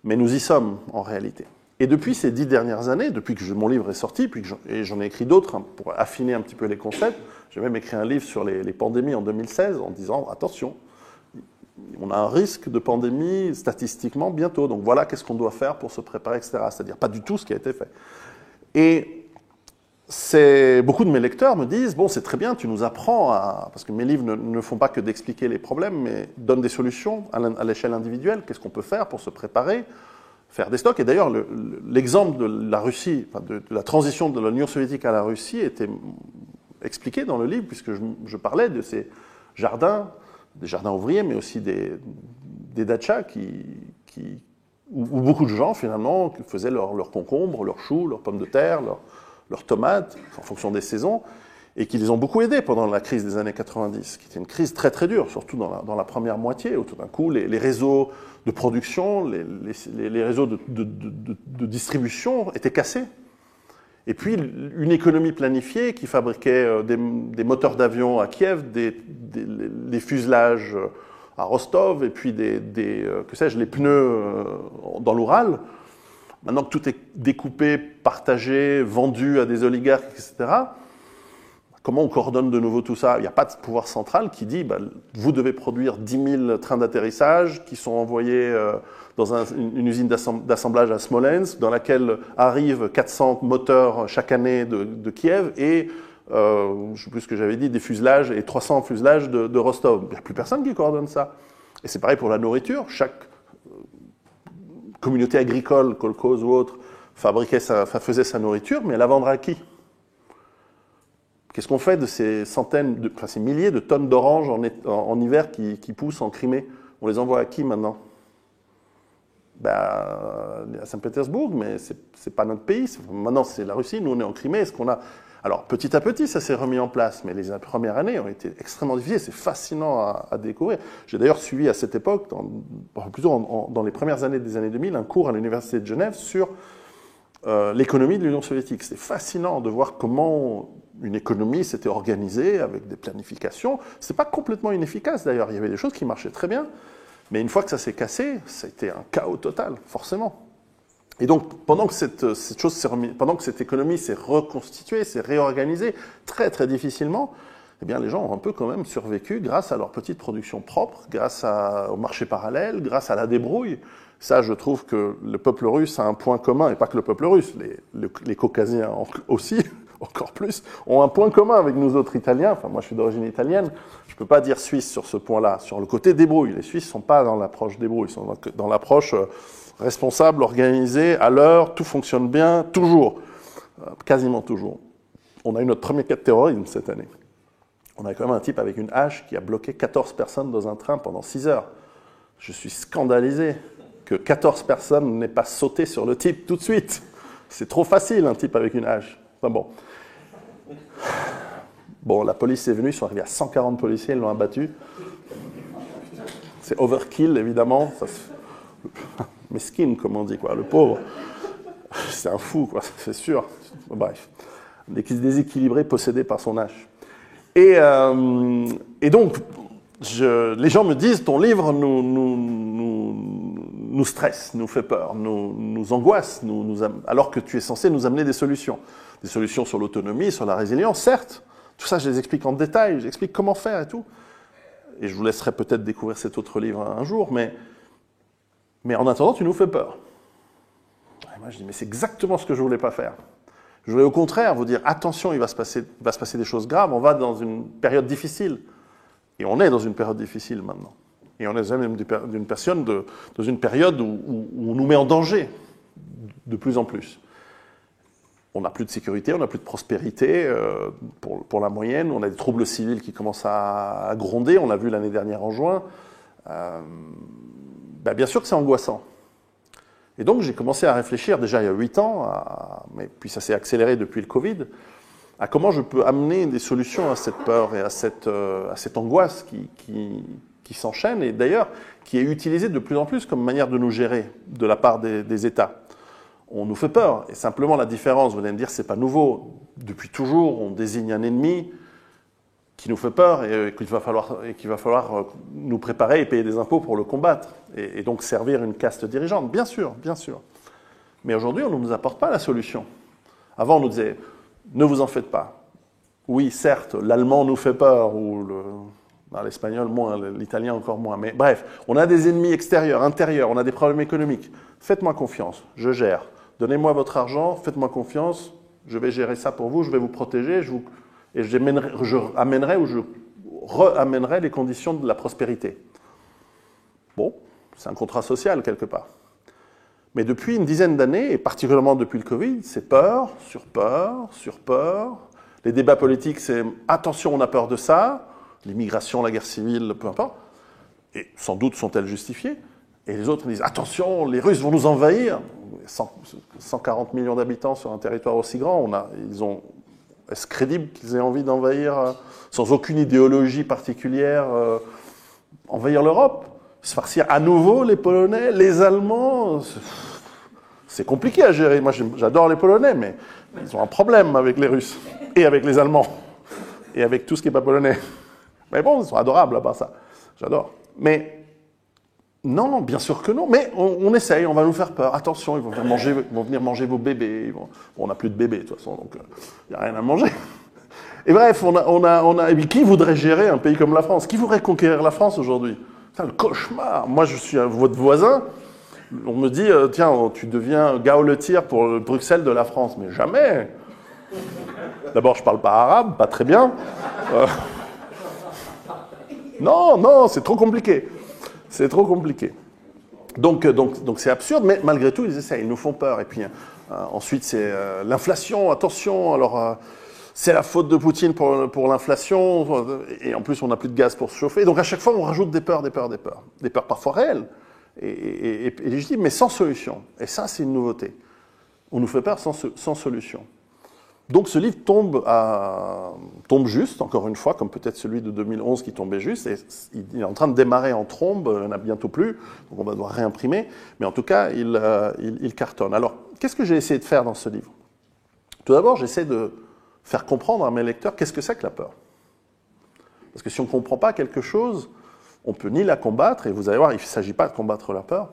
Mais nous y sommes en réalité. Et depuis ces 10 dernières années, depuis que mon livre est sorti, et j'en ai écrit d'autres pour affiner un petit peu les concepts, j'ai même écrit un livre sur les pandémies en 2016 en disant « Attention, on a un risque de pandémie statistiquement bientôt, donc voilà qu'est-ce qu'on doit faire pour se préparer, etc. » C'est-à-dire pas du tout ce qui a été fait. Et beaucoup de mes lecteurs me disent « Bon, c'est très bien, tu nous apprends à... » Parce que mes livres ne font pas que d'expliquer les problèmes, mais donnent des solutions à l'échelle individuelle. Qu'est-ce qu'on peut faire pour se préparer, faire des stocks. Et d'ailleurs, l'exemple de la Russie, enfin de la transition de l'Union soviétique à la Russie était expliqué dans le livre, puisque je parlais de ces jardins, des jardins ouvriers, mais aussi des dachas où beaucoup de gens, finalement, faisaient leurs concombres, leurs choux, leurs pommes de terre, leurs tomates, en fonction des saisons, et qui les ont beaucoup aidés pendant la crise des années 90, qui était une crise très très dure, surtout dans la première moitié, où tout d'un coup, les réseaux de production, les réseaux de distribution étaient cassés. Et puis, une économie planifiée qui fabriquait des moteurs d'avion à Kiev, des fuselages à Rostov, et puis que sais-je, les pneus dans l'Oural. Maintenant que tout est découpé, partagé, vendu à des oligarques, etc., comment on coordonne de nouveau tout ça? Il n'y a pas de pouvoir central qui dit vous devez produire 10 000 trains d'atterrissage qui sont envoyés dans une usine d'assemblage à Smolensk, dans laquelle arrivent 400 moteurs chaque année de Kiev et, je ne sais plus ce que j'avais dit, des fuselages et 300 fuselages de Rostov. Il n'y a plus personne qui coordonne ça. Et c'est pareil pour la nourriture. Chaque communauté agricole, kolkhoz ou autre, faisait sa nourriture, mais elle la vendra à qui? Qu'est-ce qu'on fait de ces ces milliers de tonnes d'oranges en hiver qui poussent en Crimée? On les envoie à qui maintenant? À Saint-Pétersbourg, mais c'est pas notre pays. Maintenant, c'est la Russie. Nous, on est en Crimée. Alors, petit à petit, ça s'est remis en place, mais les premières années ont été extrêmement difficiles. C'est fascinant à découvrir. J'ai d'ailleurs suivi à cette époque, plutôt dans les premières années des années 2000, un cours à l'Université de Genève sur l'économie de l'Union soviétique. C'est fascinant de voir comment une économie s'était organisée avec des planifications. C'est pas complètement inefficace d'ailleurs. Il y avait des choses qui marchaient très bien, mais une fois que ça s'est cassé, c'était un chaos total, forcément. Et donc, pendant que cette économie s'est reconstituée, s'est réorganisée très très difficilement, eh bien, les gens ont un peu quand même survécu grâce à leur petite production propre, grâce au marché parallèle, grâce à la débrouille. Ça, je trouve que le peuple russe a un point commun, et pas que le peuple russe, les Caucasiens aussi, encore plus, ont un point commun avec nous autres Italiens. Enfin, moi, je suis d'origine italienne. Je ne peux pas dire Suisse sur ce point-là, sur le côté débrouille. Les Suisses ne sont pas dans l'approche débrouille, ils sont dans l'approche responsable, organisée, à l'heure, tout fonctionne bien, toujours, quasiment toujours. On a eu notre premier cas de terrorisme cette année. On a quand même un type avec une hache qui a bloqué 14 personnes dans un train pendant 6 heures. Je suis scandalisé que 14 personnes n'aient pas sauté sur le type tout de suite. C'est trop facile, un type avec une hache. Enfin bon. Bon, la police est venue, ils sont arrivés à 140 policiers, ils l'ont abattu. C'est overkill, évidemment. Mesquine, comme on dit, quoi. Le pauvre. C'est un fou, quoi, c'est sûr. Bref. Déséquilibré, possédé par son hache. Et donc, les gens me disent, ton livre nous stresse, nous fait peur, nous angoisse, alors que tu es censé nous amener des solutions. Des solutions sur l'autonomie, sur la résilience, certes. Tout ça, je les explique en détail, j'explique comment faire et tout. Et je vous laisserai peut-être découvrir cet autre livre un jour, mais en attendant, tu nous fais peur. Et moi, je dis, mais c'est exactement ce que je ne voulais pas faire. Je voulais au contraire vous dire, attention, il va se passer des choses graves, on va dans une période difficile. Et on est dans une période difficile maintenant. Et on est même d'une personne dans une période où on nous met en danger de plus en plus. On n'a plus de sécurité, on n'a plus de prospérité pour la moyenne. On a des troubles civils qui commencent à gronder. On l'a vu l'année dernière en juin. Bien sûr que c'est angoissant. Et donc j'ai commencé à réfléchir déjà il y a 8 ans, mais puis ça s'est accéléré depuis le Covid, à comment je peux amener des solutions à cette peur et à cette angoisse qui s'enchaîne et d'ailleurs qui est utilisée de plus en plus comme manière de nous gérer de la part des États. On nous fait peur et simplement la différence, vous allez me dire, c'est pas nouveau. Depuis toujours, on désigne un ennemi qui nous fait peur et qu'il va falloir nous préparer et payer des impôts pour le combattre et donc servir une caste dirigeante. Bien sûr, bien sûr. Mais aujourd'hui, on ne nous apporte pas la solution. Avant, on nous disait, ne vous en faites pas. Oui, certes, l'allemand nous fait peur, ou l'espagnol moins, l'italien encore moins. Mais bref, on a des ennemis extérieurs, intérieurs, on a des problèmes économiques. Faites-moi confiance, je gère. Donnez-moi votre argent, faites-moi confiance, je vais gérer ça pour vous, je vais vous protéger, je amènerai ou je re-amènerai les conditions de la prospérité. Bon, c'est un contrat social quelque part. Mais depuis une dizaine d'années, et particulièrement depuis le Covid, c'est peur, sur peur, sur peur. Les débats politiques, c'est attention, on a peur de ça. L'immigration, la guerre civile, peu importe. Et sans doute sont-elles justifiées. Et les autres disent attention, les Russes vont nous envahir. 140 millions d'habitants sur un territoire aussi grand, est-ce crédible qu'ils aient envie d'envahir, sans aucune idéologie particulière, envahir l'Europe? Se farcir à nouveau les Polonais, les Allemands, c'est compliqué à gérer. Moi, j'adore les Polonais, mais ils ont un problème avec les Russes, et avec les Allemands, et avec tout ce qui n'est pas polonais. Mais bon, ils sont adorables à part ça. J'adore. Mais non, bien sûr que non. Mais on essaye, on va nous faire peur. Attention, ils vont venir manger vos bébés. Bon, on n'a plus de bébés, de toute façon, donc il n'y a rien à manger. Et bref, et puis, qui voudrait gérer un pays comme la France? Qui voudrait conquérir la France aujourd'hui? C'est le cauchemar. Moi, je suis votre voisin. On me dit, tiens, tu deviens gauletier pour le Bruxelles de la France. Mais jamais. D'abord, je ne parle pas arabe, pas très bien. Non, c'est trop compliqué. C'est trop compliqué. Donc c'est absurde, mais malgré tout, ils essayent, ils nous font peur. Et puis ensuite, c'est l'inflation, attention, alors c'est la faute de Poutine pour l'inflation, et en plus, on n'a plus de gaz pour se chauffer. Donc à chaque fois, on rajoute des peurs. Des peurs parfois réelles et légitimes, mais sans solution. Et ça, c'est une nouveauté. On nous fait peur sans solution. Donc ce livre tombe juste, encore une fois, comme peut-être celui de 2011 qui tombait juste, et il est en train de démarrer en trombe, il n'y en a bientôt plus, donc on va devoir réimprimer, mais en tout cas, il cartonne. Alors, qu'est-ce que j'ai essayé de faire dans ce livre? Tout d'abord, j'essaie de faire comprendre à mes lecteurs qu'est-ce que c'est que la peur. Parce que si on ne comprend pas quelque chose, on peut ni la combattre, et vous allez voir, il ne s'agit pas de combattre la peur,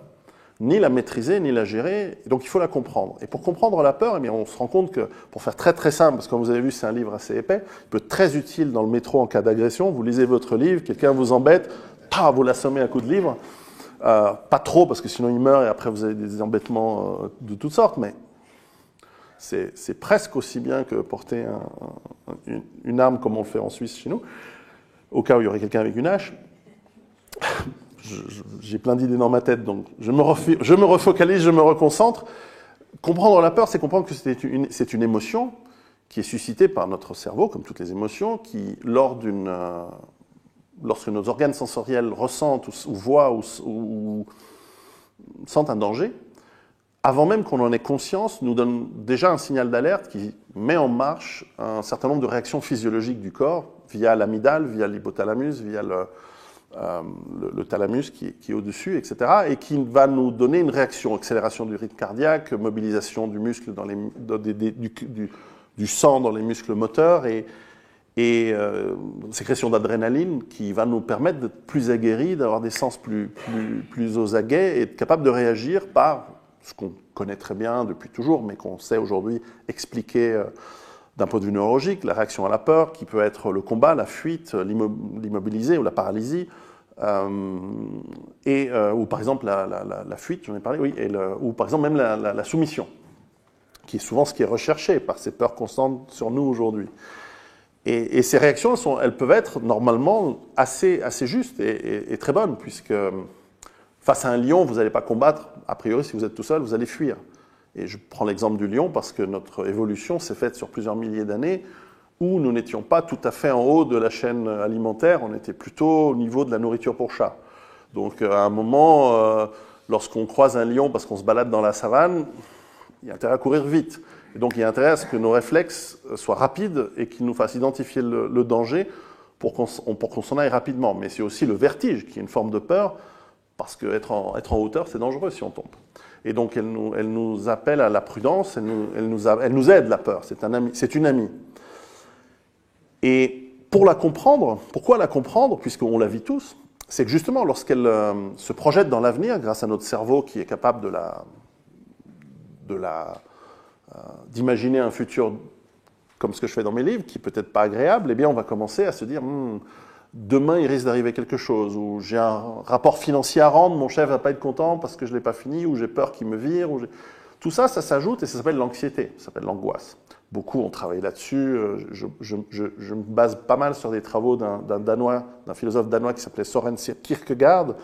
ni la maîtriser, ni la gérer, et donc il faut la comprendre. Et pour comprendre la peur, on se rend compte que, pour faire très très simple, parce que comme vous avez vu, c'est un livre assez épais, il peut être très utile dans le métro en cas d'agression, vous lisez votre livre, quelqu'un vous embête, vous l'assommez à coups de livre, pas trop, parce que sinon il meurt, et après vous avez des embêtements de toutes sortes, mais c'est presque aussi bien que porter une arme comme on le fait en Suisse chez nous, au cas où il y aurait quelqu'un avec une hache. J'ai plein d'idées dans ma tête, donc je me refocalise, je me reconcentre. Comprendre la peur, c'est comprendre que c'est une émotion qui est suscitée par notre cerveau, comme toutes les émotions, qui, lorsque nos organes sensoriels ressentent ou voient ou sentent un danger, avant même qu'on en ait conscience, nous donne déjà un signal d'alerte qui met en marche un certain nombre de réactions physiologiques du corps, via l'amygdale, via l'hypothalamus, via le thalamus qui est au-dessus, etc., et qui va nous donner une réaction, accélération du rythme cardiaque, mobilisation du muscle du sang dans les muscles moteurs, et sécrétion d'adrénaline qui va nous permettre d'être plus aguerris, d'avoir des sens plus aux aguets, et être capable de réagir par ce qu'on connaît très bien depuis toujours, mais qu'on sait aujourd'hui expliquer d'un point de vue neurologique, la réaction à la peur, qui peut être le combat, la fuite, l'immobiliser ou la paralysie, ou par exemple la fuite, j'en ai parlé, oui, ou par exemple même la soumission, qui est souvent ce qui est recherché par ces peurs constantes sur nous aujourd'hui. Et ces réactions, elles peuvent être normalement assez justes et très bonnes, puisque face à un lion, vous n'allez pas combattre. A priori, si vous êtes tout seul, vous allez fuir. Et je prends l'exemple du lion parce que notre évolution s'est faite sur plusieurs milliers d'années où nous n'étions pas tout à fait en haut de la chaîne alimentaire, on était plutôt au niveau de la nourriture pour chat. Donc à un moment, lorsqu'on croise un lion parce qu'on se balade dans la savane, il y a intérêt à courir vite. Et donc il y a intérêt à ce que nos réflexes soient rapides et qu'ils nous fassent identifier le danger pour qu'on s'en aille rapidement. Mais c'est aussi le vertige qui est une forme de peur, parce qu'être en hauteur, c'est dangereux si on tombe. Et donc elle nous appelle à la prudence, elle nous aide, la peur, c'est une amie. Et pour la comprendre, pourquoi la comprendre, puisqu'on la vit tous, c'est que justement lorsqu'elle se projette dans l'avenir, grâce à notre cerveau qui est capable d'imaginer un futur comme ce que je fais dans mes livres, qui est peut-être pas agréable, eh bien on va commencer à se dire demain il risque d'arriver quelque chose, ou j'ai un rapport financier à rendre, mon chef va pas être content parce que je l'ai pas fini, ou j'ai peur qu'il me vire, tout ça, ça s'ajoute et ça s'appelle l'anxiété, ça s'appelle l'angoisse. Beaucoup ont travaillé là-dessus, je me base pas mal sur des travaux d'un philosophe danois qui s'appelait Søren Kierkegaard,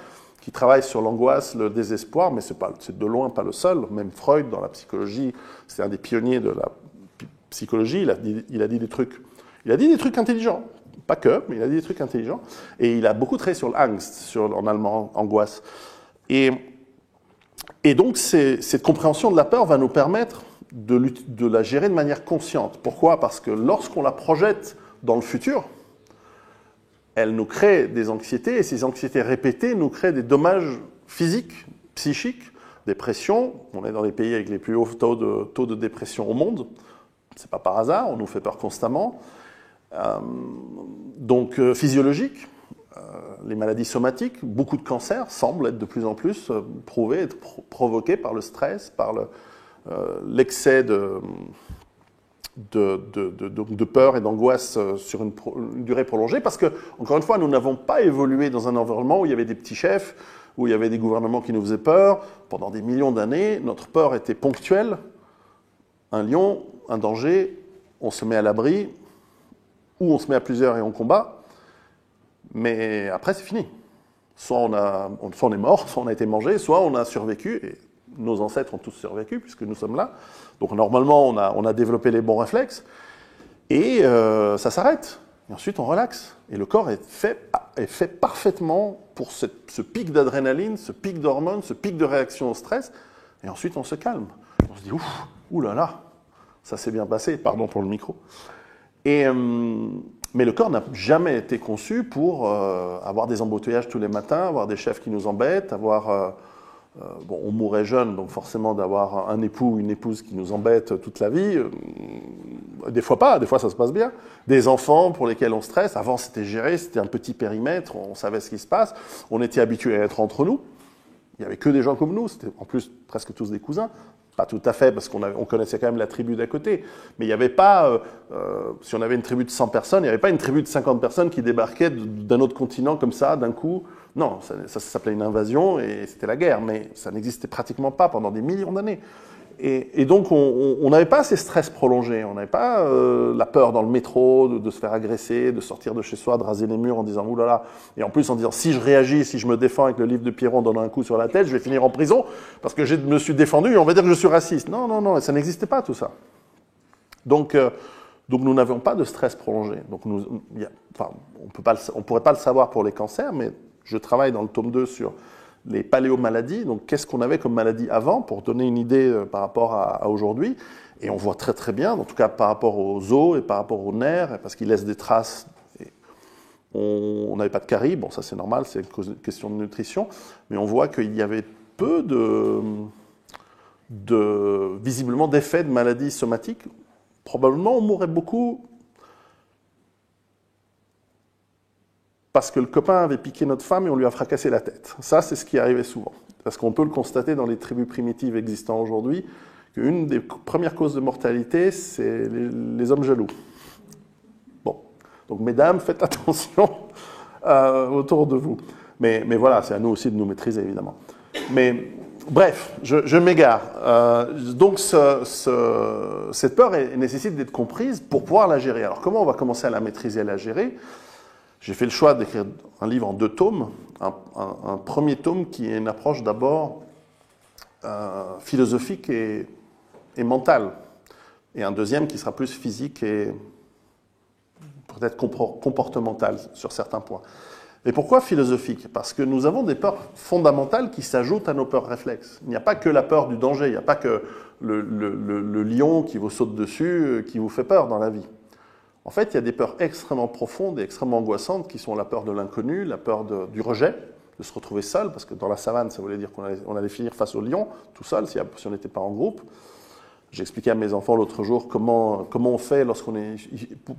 qui travaille sur l'angoisse, le désespoir, mais c'est de loin pas le seul. Même Freud, dans la psychologie, c'est un des pionniers de la psychologie, il a dit des trucs intelligents. Pas que, mais il a dit des trucs intelligents. Et il a beaucoup travaillé sur l'angst, en allemand, angoisse. Et donc, cette compréhension de la peur va nous permettre de la gérer de manière consciente. Pourquoi? Parce que lorsqu'on la projette dans le futur, elle nous crée des anxiétés, et ces anxiétés répétées nous créent des dommages physiques, psychiques, dépression. On est dans les pays avec les plus hauts taux de dépression au monde. C'est pas par hasard, on nous fait peur constamment. Donc physiologique, les maladies somatiques, beaucoup de cancers semblent être de plus en plus prouvés, être provoqués par le stress, par l'excès de peur et d'angoisse sur une durée prolongée, parce que, encore une fois, nous n'avons pas évolué dans un environnement où il y avait des petits chefs, où il y avait des gouvernements qui nous faisaient peur. Pendant des millions d'années, notre peur était ponctuelle. Un lion, un danger, on se met à l'abri, ou on se met à plusieurs et on combat, mais après c'est fini. Soit on est mort, soit on a été mangé, soit on a survécu, et nos ancêtres ont tous survécu puisque nous sommes là. Donc normalement on a développé les bons réflexes, et ça s'arrête. Et ensuite on relaxe. Et le corps est fait parfaitement pour ce pic d'adrénaline, ce pic d'hormones, ce pic de réaction au stress, et ensuite on se calme. On se dit oulala, ça s'est bien passé, pardon pour le micro. Mais le corps n'a jamais été conçu pour avoir des embouteillages tous les matins, avoir des chefs qui nous embêtent, on mourrait jeune, donc forcément d'avoir un époux ou une épouse qui nous embête toute la vie. Des fois pas, des fois ça se passe bien. Des enfants pour lesquels on stresse. Avant c'était géré, c'était un petit périmètre, on savait ce qui se passe. On était habitués à être entre nous. Il n'y avait que des gens comme nous, c'était en plus presque tous des cousins. Pas tout à fait, parce qu'on connaissait quand même la tribu d'à côté. Mais il n'y avait pas, si on avait une tribu de 100 personnes, il n'y avait pas une tribu de 50 personnes qui débarquaient d'un autre continent comme ça, d'un coup. Non, ça s'appelait une invasion et c'était la guerre. Mais ça n'existait pratiquement pas pendant des millions d'années. Et donc, on n'avait pas ces stress prolongés. On n'avait pas la peur dans le métro de se faire agresser, de sortir de chez soi, de raser les murs en disant « oulala ». Et en plus, en disant « si je réagis, si je me défends avec le livre de Pierron en donnant un coup sur la tête, je vais finir en prison parce que je me suis défendu et on va dire que je suis raciste ». Non, non, non, ça n'existait pas tout ça. Donc nous n'avions pas de stress prolongé. Donc on ne pourrait pas le savoir pour les cancers, mais je travaille dans le tome 2 sur les paléomaladies, donc qu'est-ce qu'on avait comme maladie avant, pour donner une idée par rapport à aujourd'hui. Et on voit très très bien, en tout cas par rapport aux os et par rapport aux nerfs, parce qu'ils laissent des traces. On n'avait pas de caries, bon ça c'est normal, c'est une question de nutrition, mais on voit qu'il y avait peu visiblement d'effets de maladies somatiques. Probablement on mourrait beaucoup parce que le copain avait piqué notre femme et on lui a fracassé la tête. Ça, c'est ce qui arrivait souvent. Parce qu'on peut le constater dans les tribus primitives existantes aujourd'hui, qu'une des premières causes de mortalité, c'est les hommes jaloux. Bon, donc mesdames, faites attention autour de vous. Mais voilà, c'est à nous aussi de nous maîtriser, évidemment. Mais Bref, je m'égare. Donc, cette peur nécessite d'être comprise pour pouvoir la gérer. Alors, comment on va commencer à la maîtriser et à la gérer? J'ai fait le choix d'écrire un livre en 2 tomes. Un premier tome qui est une approche d'abord philosophique et mentale. Et un deuxième qui sera plus physique et peut-être comportementale sur certains points. Et pourquoi philosophique? Parce que nous avons des peurs fondamentales qui s'ajoutent à nos peurs réflexes. Il n'y a pas que la peur du danger, il n'y a pas que le lion qui vous saute dessus qui vous fait peur dans la vie. En fait, il y a des peurs extrêmement profondes et extrêmement angoissantes qui sont la peur de l'inconnu, la peur du rejet, de se retrouver seul, parce que dans la savane, ça voulait dire qu'on allait finir face au lion, tout seul, si on n'était pas en groupe. J'ai expliqué à mes enfants l'autre jour comment on fait lorsqu'on est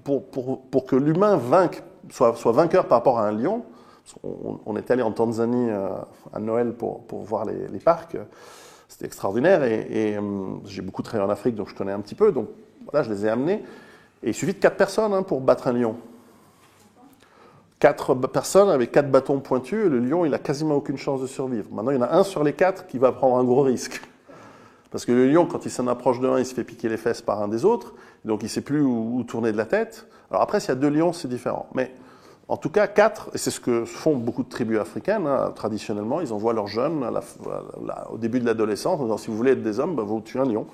pour que l'humain soit vainqueur par rapport à un lion. On est allé en Tanzanie à Noël pour voir les parcs. C'était extraordinaire et j'ai beaucoup travaillé en Afrique, donc je connais un petit peu. Donc voilà, je les ai amenés. Et il suffit de 4 personnes pour battre un lion. 4 personnes avec 4 bâtons pointus, et le lion, il n'a quasiment aucune chance de survivre. Maintenant, il y en a un sur les 4 qui va prendre un gros risque. Parce que le lion, quand il s'en approche de un, il se fait piquer les fesses par un des autres, donc il ne sait plus où tourner de la tête. Alors après, s'il y a 2 lions, c'est différent. Mais en tout cas, 4, et c'est ce que font beaucoup de tribus africaines, traditionnellement, ils envoient leurs jeunes au début de l'adolescence, en disant, si vous voulez être des hommes, vous tuez un lion.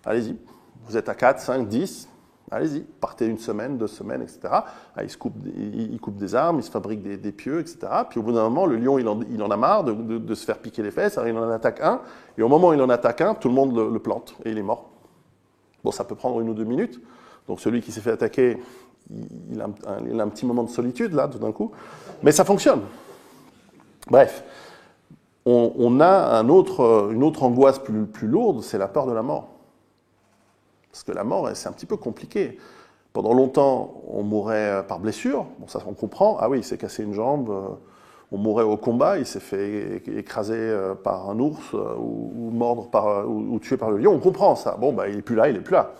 Allez-y. Vous êtes à 4, 5, 10, allez-y. Partez 1 semaine, 2 semaines, etc. Ils coupent des armes, ils se fabriquent des pieux, etc. Puis au bout d'un moment, le lion, il en a marre de se faire piquer les fesses, alors il en attaque un, et au moment où il en attaque un, tout le monde le plante, et il est mort. Bon, ça peut prendre 1 ou 2 minutes. Donc celui qui s'est fait attaquer, il a un petit moment de solitude, là, tout d'un coup. Mais ça fonctionne. Bref, on a une autre angoisse plus lourde, c'est la peur de la mort. Parce que la mort, c'est un petit peu compliqué. Pendant longtemps, on mourait par blessure. Bon, ça, on comprend. Ah oui, il s'est cassé une jambe. On mourait au combat. Il s'est fait écraser par un ours ou mordre ou tuer par le lion. On comprend ça. Bon, il n'est plus là, il n'est plus là.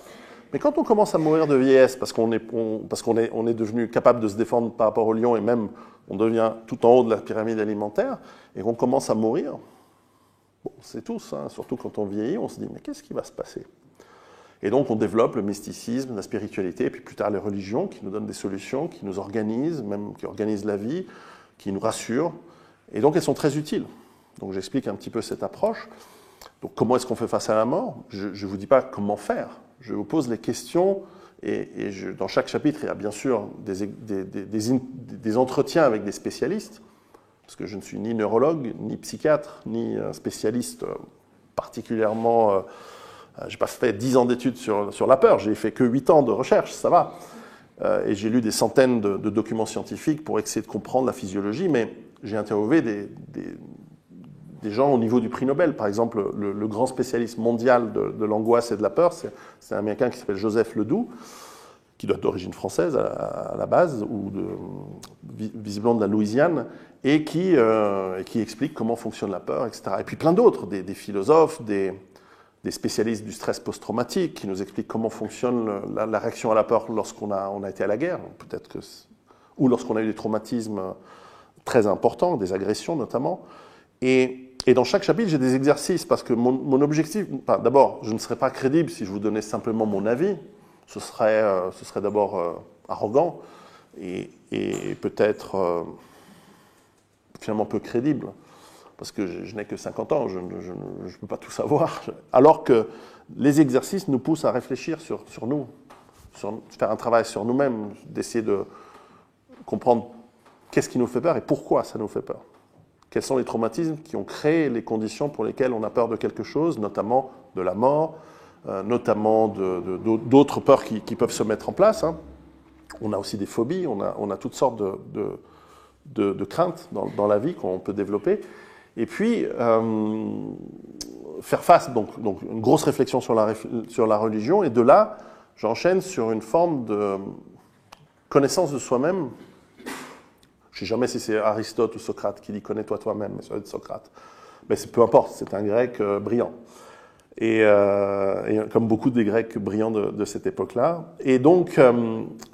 Mais quand on commence à mourir de vieillesse, parce qu'on est devenu capable de se défendre par rapport au lion, et même on devient tout en haut de la pyramide alimentaire, et qu'on commence à mourir, bon, c'est tous, surtout quand on vieillit, on se dit, mais qu'est-ce qui va se passer? Et donc on développe le mysticisme, la spiritualité, et puis plus tard les religions qui nous donnent des solutions, qui nous organisent, même qui organisent la vie, qui nous rassurent. Et donc elles sont très utiles. Donc j'explique un petit peu cette approche. Donc comment est-ce qu'on fait face à la mort? Je ne vous dis pas comment faire. Je vous pose les questions et dans chaque chapitre, il y a bien sûr des entretiens avec des spécialistes, parce que je ne suis ni neurologue, ni psychiatre, ni spécialiste particulièrement... je n'ai pas fait 10 ans d'études sur la peur, j'ai fait que 8 ans de recherche, ça va. Et j'ai lu des centaines de documents scientifiques pour essayer de comprendre la physiologie, mais j'ai interviewé des gens au niveau du prix Nobel. Par exemple, le grand spécialiste mondial de l'angoisse et de la peur, c'est un Américain qui s'appelle Joseph Ledoux, qui doit être d'origine française à la base, ou visiblement de la Louisiane, et qui explique comment fonctionne la peur, etc. Et puis plein d'autres, des philosophes, des spécialistes du stress post-traumatique qui nous expliquent comment fonctionne la réaction à la peur lorsqu'on a été à la guerre, ou lorsqu'on a eu des traumatismes très importants, des agressions notamment. Et dans chaque chapitre, j'ai des exercices, parce que mon objectif... D'abord, je ne serais pas crédible si je vous donnais simplement mon avis. Ce serait d'abord arrogant et peut-être finalement peu crédible. Parce que je n'ai que 50 ans, je ne peux pas tout savoir. Alors que les exercices nous poussent à réfléchir sur nous, faire un travail sur nous-mêmes, d'essayer de comprendre qu'est-ce qui nous fait peur et pourquoi ça nous fait peur. Quels sont les traumatismes qui ont créé les conditions pour lesquelles on a peur de quelque chose, notamment de la mort, notamment d'autres peurs qui peuvent se mettre en place. On a aussi des phobies, on a toutes sortes de craintes dans la vie qu'on peut développer. Et puis, faire face, donc une grosse réflexion sur la religion, et de là, j'enchaîne sur une forme de connaissance de soi-même. Je ne sais jamais si c'est Aristote ou Socrate qui dit « connais-toi toi-même », mais ça va être Socrate. Mais peu importe, c'est un grec brillant. Et comme beaucoup des Grecs brillants de cette époque-là. Et donc,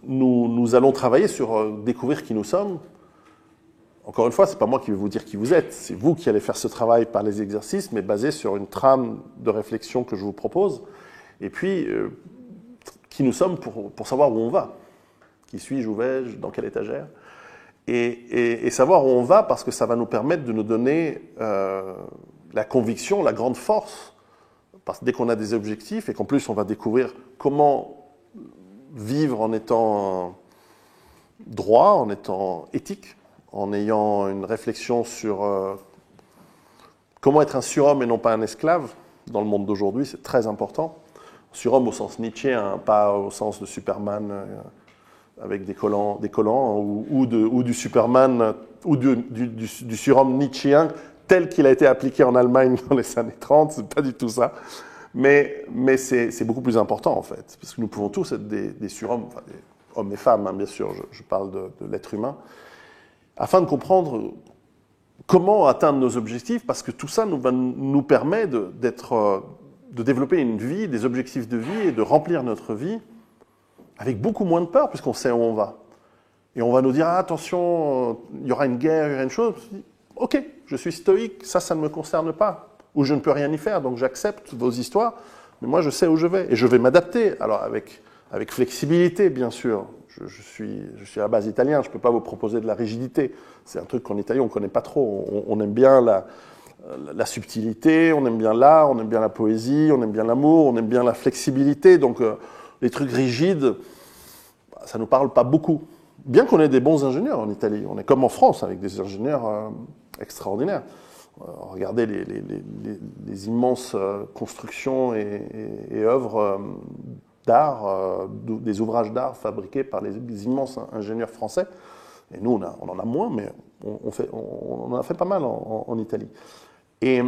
nous allons travailler sur découvrir qui nous sommes, encore une fois, ce n'est pas moi qui vais vous dire qui vous êtes, c'est vous qui allez faire ce travail par les exercices, mais basé sur une trame de réflexion que je vous propose, et puis qui nous sommes pour savoir où on va. Qui suis-je, où vais-je, dans quelle étagère, et savoir où on va, parce que ça va nous permettre de nous donner la conviction, la grande force, parce que dès qu'on a des objectifs, et qu'en plus on va découvrir comment vivre en étant droit, en étant éthique, en ayant une réflexion sur comment être un surhomme et non pas un esclave dans le monde d'aujourd'hui, c'est très important. Surhomme au sens nietzschéen, pas au sens de Superman avec des collants ou du Superman ou du surhomme nietzschéen tel qu'il a été appliqué en Allemagne dans les années 30, c'est pas du tout ça. Mais c'est beaucoup plus important en fait, parce que nous pouvons tous être des surhommes, enfin, des hommes et femmes, hein, bien sûr, je parle de l'être humain, afin de comprendre comment atteindre nos objectifs, parce que tout ça nous permet de développer une vie, des objectifs de vie et de remplir notre vie avec beaucoup moins de peur, puisqu'on sait où on va. Et on va nous dire, ah, attention, il y aura une guerre, il y aura une chose. Ok, je suis stoïque, ça ne me concerne pas. Ou je ne peux rien y faire, donc j'accepte vos histoires, mais moi je sais où je vais. Et je vais m'adapter, alors avec flexibilité, bien sûr. Je suis à la base italien, je ne peux pas vous proposer de la rigidité. C'est un truc qu'en Italie, on ne connaît pas trop. On aime bien la subtilité, on aime bien l'art, on aime bien la poésie, on aime bien l'amour, on aime bien la flexibilité. Donc les trucs rigides, ça ne nous parle pas beaucoup. Bien qu'on ait des bons ingénieurs en Italie. On est comme en France, avec des ingénieurs extraordinaires. Regardez les immenses constructions et œuvres d'art, des ouvrages d'art fabriqués par les immenses ingénieurs français. Et nous, on en a moins, mais on en a fait pas mal en Italie. Et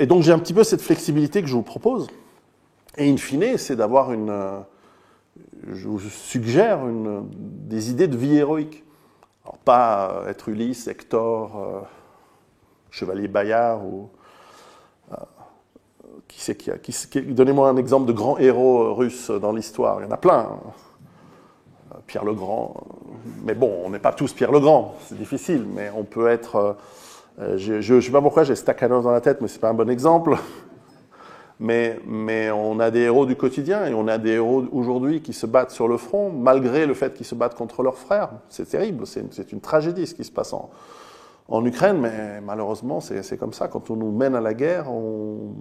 donc, j'ai un petit peu cette flexibilité que je vous propose. Et in fine, c'est d'avoir je vous suggère des idées de vie héroïque. Alors, pas être Ulysse, Hector, Chevalier Bayard ou... Donnez-moi un exemple de grand héros russe dans l'histoire. Il y en a plein. Pierre le Grand. Mais bon, on n'est pas tous Pierre le Grand. C'est difficile, mais on peut être... je ne sais pas pourquoi j'ai Stakhanov dans la tête, mais ce n'est pas un bon exemple. Mais on a des héros du quotidien et on a des héros aujourd'hui qui se battent sur le front, malgré le fait qu'ils se battent contre leurs frères. C'est terrible, c'est une tragédie ce qui se passe en Ukraine, mais malheureusement, c'est comme ça. Quand on nous mène à la guerre, on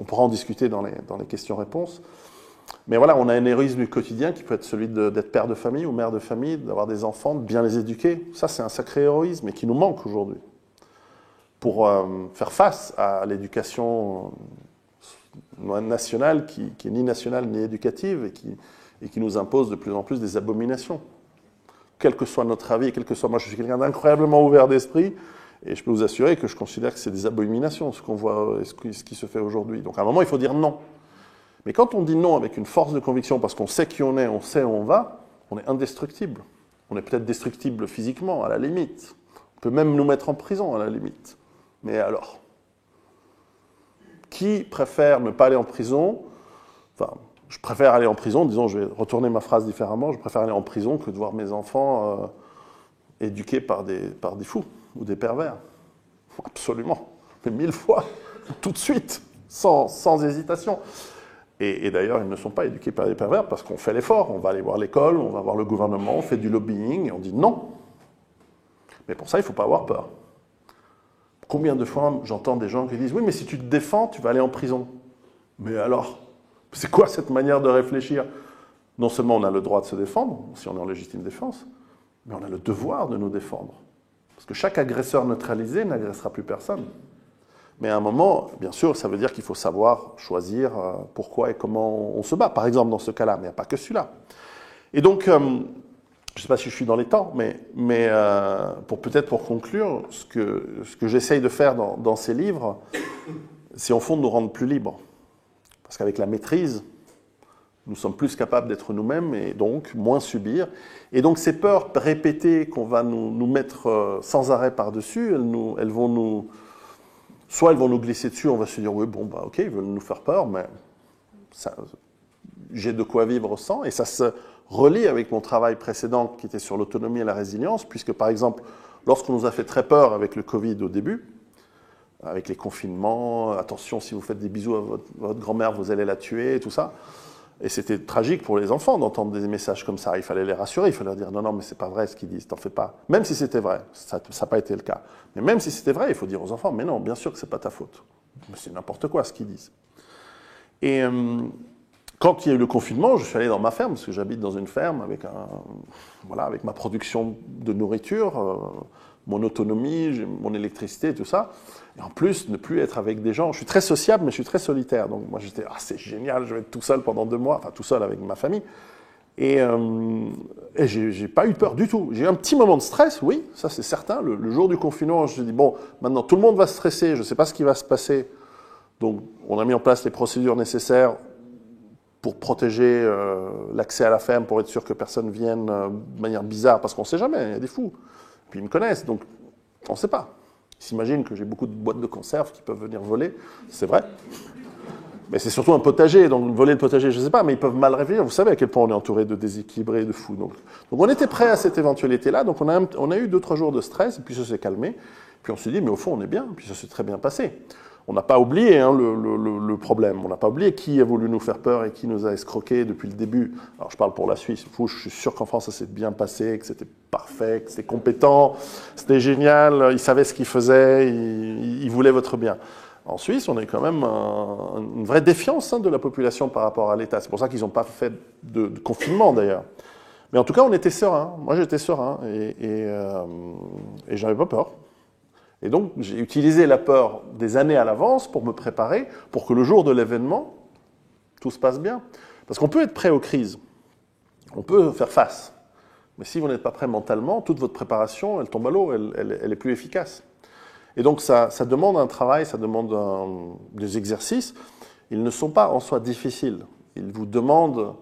pourra en discuter dans les questions-réponses. Mais voilà, on a un héroïsme du quotidien qui peut être celui d'être père de famille ou mère de famille, d'avoir des enfants, de bien les éduquer. Ça, c'est un sacré héroïsme et qui nous manque aujourd'hui. Pour faire face à l'éducation nationale qui est ni nationale ni éducative et qui nous impose de plus en plus des abominations. Quel que soit notre avis, quel que soit... Moi, je suis quelqu'un d'incroyablement ouvert d'esprit et je peux vous assurer que je considère que c'est des abominations, ce qu'on voit, ce qui se fait aujourd'hui. Donc, à un moment, il faut dire non. Mais quand on dit non avec une force de conviction, parce qu'on sait qui on est, on sait où on va, on est indestructible. On est peut-être destructible physiquement, à la limite. On peut même nous mettre en prison, à la limite. Mais alors, qui préfère ne pas aller en prison? Enfin, je préfère aller en prison, disons, je vais retourner ma phrase différemment, je préfère aller en prison que de voir mes enfants éduqués par des fous ou des pervers. Absolument. Mais 1000 fois, tout de suite, sans hésitation. Et d'ailleurs, ils ne sont pas éduqués par des pervers parce qu'on fait l'effort. On va aller voir l'école, on va voir le gouvernement, on fait du lobbying et on dit non. Mais pour ça, il ne faut pas avoir peur. Combien de fois j'entends des gens qui disent « Oui, mais si tu te défends, tu vas aller en prison. » Mais alors, c'est quoi cette manière de réfléchir? Non seulement on a le droit de se défendre, si on est en légitime défense, mais on a le devoir de nous défendre. Parce que chaque agresseur neutralisé n'agressera plus personne. Mais à un moment, bien sûr, ça veut dire qu'il faut savoir choisir pourquoi et comment on se bat, par exemple dans ce cas-là, mais il n'y a pas que celui-là. Et donc, je ne sais pas si je suis dans les temps, mais peut-être pour conclure, ce que j'essaye de faire dans ces livres, c'est en fond de nous rendre plus libres. Parce qu'avec la maîtrise, nous sommes plus capables d'être nous-mêmes et donc moins subir. Et donc ces peurs répétées qu'on va nous mettre sans arrêt par-dessus, elles vont nous... Soit elles vont nous glisser dessus, on va se dire, oui, bon, bah ok, ils veulent nous faire peur, mais j'ai de quoi vivre sans. Et ça se relie avec mon travail précédent qui était sur l'autonomie et la résilience, puisque par exemple, lorsqu'on nous a fait très peur avec le Covid au début, avec les confinements, attention, si vous faites des bisous à votre grand-mère, vous allez la tuer, et tout ça. Et c'était tragique pour les enfants d'entendre des messages comme ça. Il fallait les rassurer, il fallait leur dire non, mais c'est pas vrai ce qu'ils disent, t'en fais pas. Même si c'était vrai, ça n'a pas été le cas. Mais même si c'était vrai, il faut dire aux enfants, mais non, bien sûr que c'est pas ta faute. C'est n'importe quoi ce qu'ils disent. Et quand il y a eu le confinement, je suis allé dans ma ferme, parce que j'habite dans une ferme avec, avec ma production de nourriture, mon autonomie, mon électricité, tout ça. Et en plus, ne plus être avec des gens. Je suis très sociable, mais je suis très solitaire. Donc moi, j'étais, c'est génial, je vais être tout seul pendant 2 mois, enfin tout seul avec ma famille. Et j'ai pas eu peur du tout. J'ai eu un petit moment de stress, oui, ça c'est certain. Le jour du confinement, je me suis dit, bon, maintenant tout le monde va stresser, je ne sais pas ce qui va se passer. Donc on a mis en place les procédures nécessaires pour protéger l'accès à la ferme, pour être sûr que personne vienne de manière bizarre, parce qu'on ne sait jamais, il y a des fous. Puis ils me connaissent, donc on ne sait pas. Ils s'imaginent que j'ai beaucoup de boîtes de conserve qui peuvent venir voler, c'est vrai. Mais c'est surtout un potager, donc voler le potager, je ne sais pas, mais ils peuvent mal réfléchir. Vous savez à quel point on est entouré de déséquilibrés, de fous. Donc on était prêt à cette éventualité-là, donc on a eu 2-3 jours de stress, et puis ça s'est calmé. Puis on s'est dit, mais au fond, on est bien, puis ça s'est très bien passé. On n'a pas oublié le problème, on n'a pas oublié qui a voulu nous faire peur et qui nous a escroqués depuis le début. Alors je parle pour la Suisse, je suis sûr qu'en France ça s'est bien passé, que c'était parfait, que c'était compétent, c'était génial, ils savaient ce qu'ils faisaient, ils voulaient votre bien. En Suisse, on a quand même une vraie défiance de la population par rapport à l'État. C'est pour ça qu'ils n'ont pas fait de confinement d'ailleurs. Mais en tout cas, on était serein. Moi, j'étais serein et je n'avais pas peur. Et donc, j'ai utilisé la peur des années à l'avance pour me préparer, pour que le jour de l'événement, tout se passe bien. Parce qu'on peut être prêt aux crises, on peut faire face. Mais si vous n'êtes pas prêt mentalement, toute votre préparation, elle tombe à l'eau, elle est plus efficace. Et donc, ça demande un travail, ça demande des exercices. Ils ne sont pas en soi difficiles. Ils vous demandent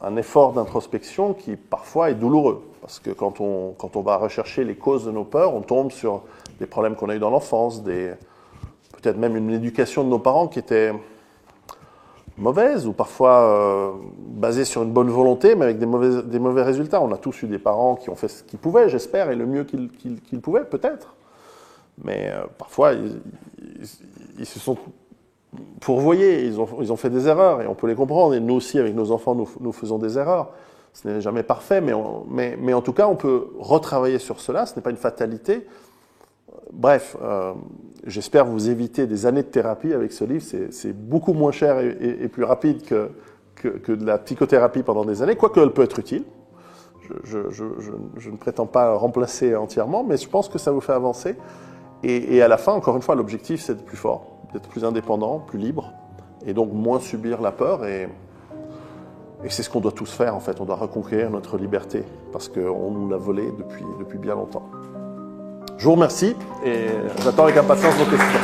un effort d'introspection qui, parfois, est douloureux. Parce que quand on va rechercher les causes de nos peurs, on tombe sur des problèmes qu'on a eu dans l'enfance, peut-être même une éducation de nos parents qui était mauvaise ou parfois basée sur une bonne volonté, mais avec des mauvais résultats. On a tous eu des parents qui ont fait ce qu'ils pouvaient, j'espère, et le mieux qu'ils pouvaient, peut-être. Mais parfois, ils se sont fourvoyés, ils ont fait des erreurs, et on peut les comprendre. Et nous aussi, avec nos enfants, nous faisons des erreurs. Ce n'est jamais parfait, mais en tout cas, on peut retravailler sur cela. Ce n'est pas une fatalité. Bref, j'espère vous éviter des années de thérapie avec ce livre. C'est beaucoup moins cher et plus rapide que de la psychothérapie pendant des années, quoique elle peut être utile. Je ne prétends pas remplacer entièrement, mais je pense que ça vous fait avancer. Et à la fin, encore une fois, l'objectif, c'est d'être plus fort, d'être plus indépendant, plus libre, et donc moins subir la peur. Et c'est ce qu'on doit tous faire, en fait. On doit reconquérir notre liberté, parce qu'on nous l'a volée depuis bien longtemps. Je vous remercie, et j'attends avec impatience vos questions.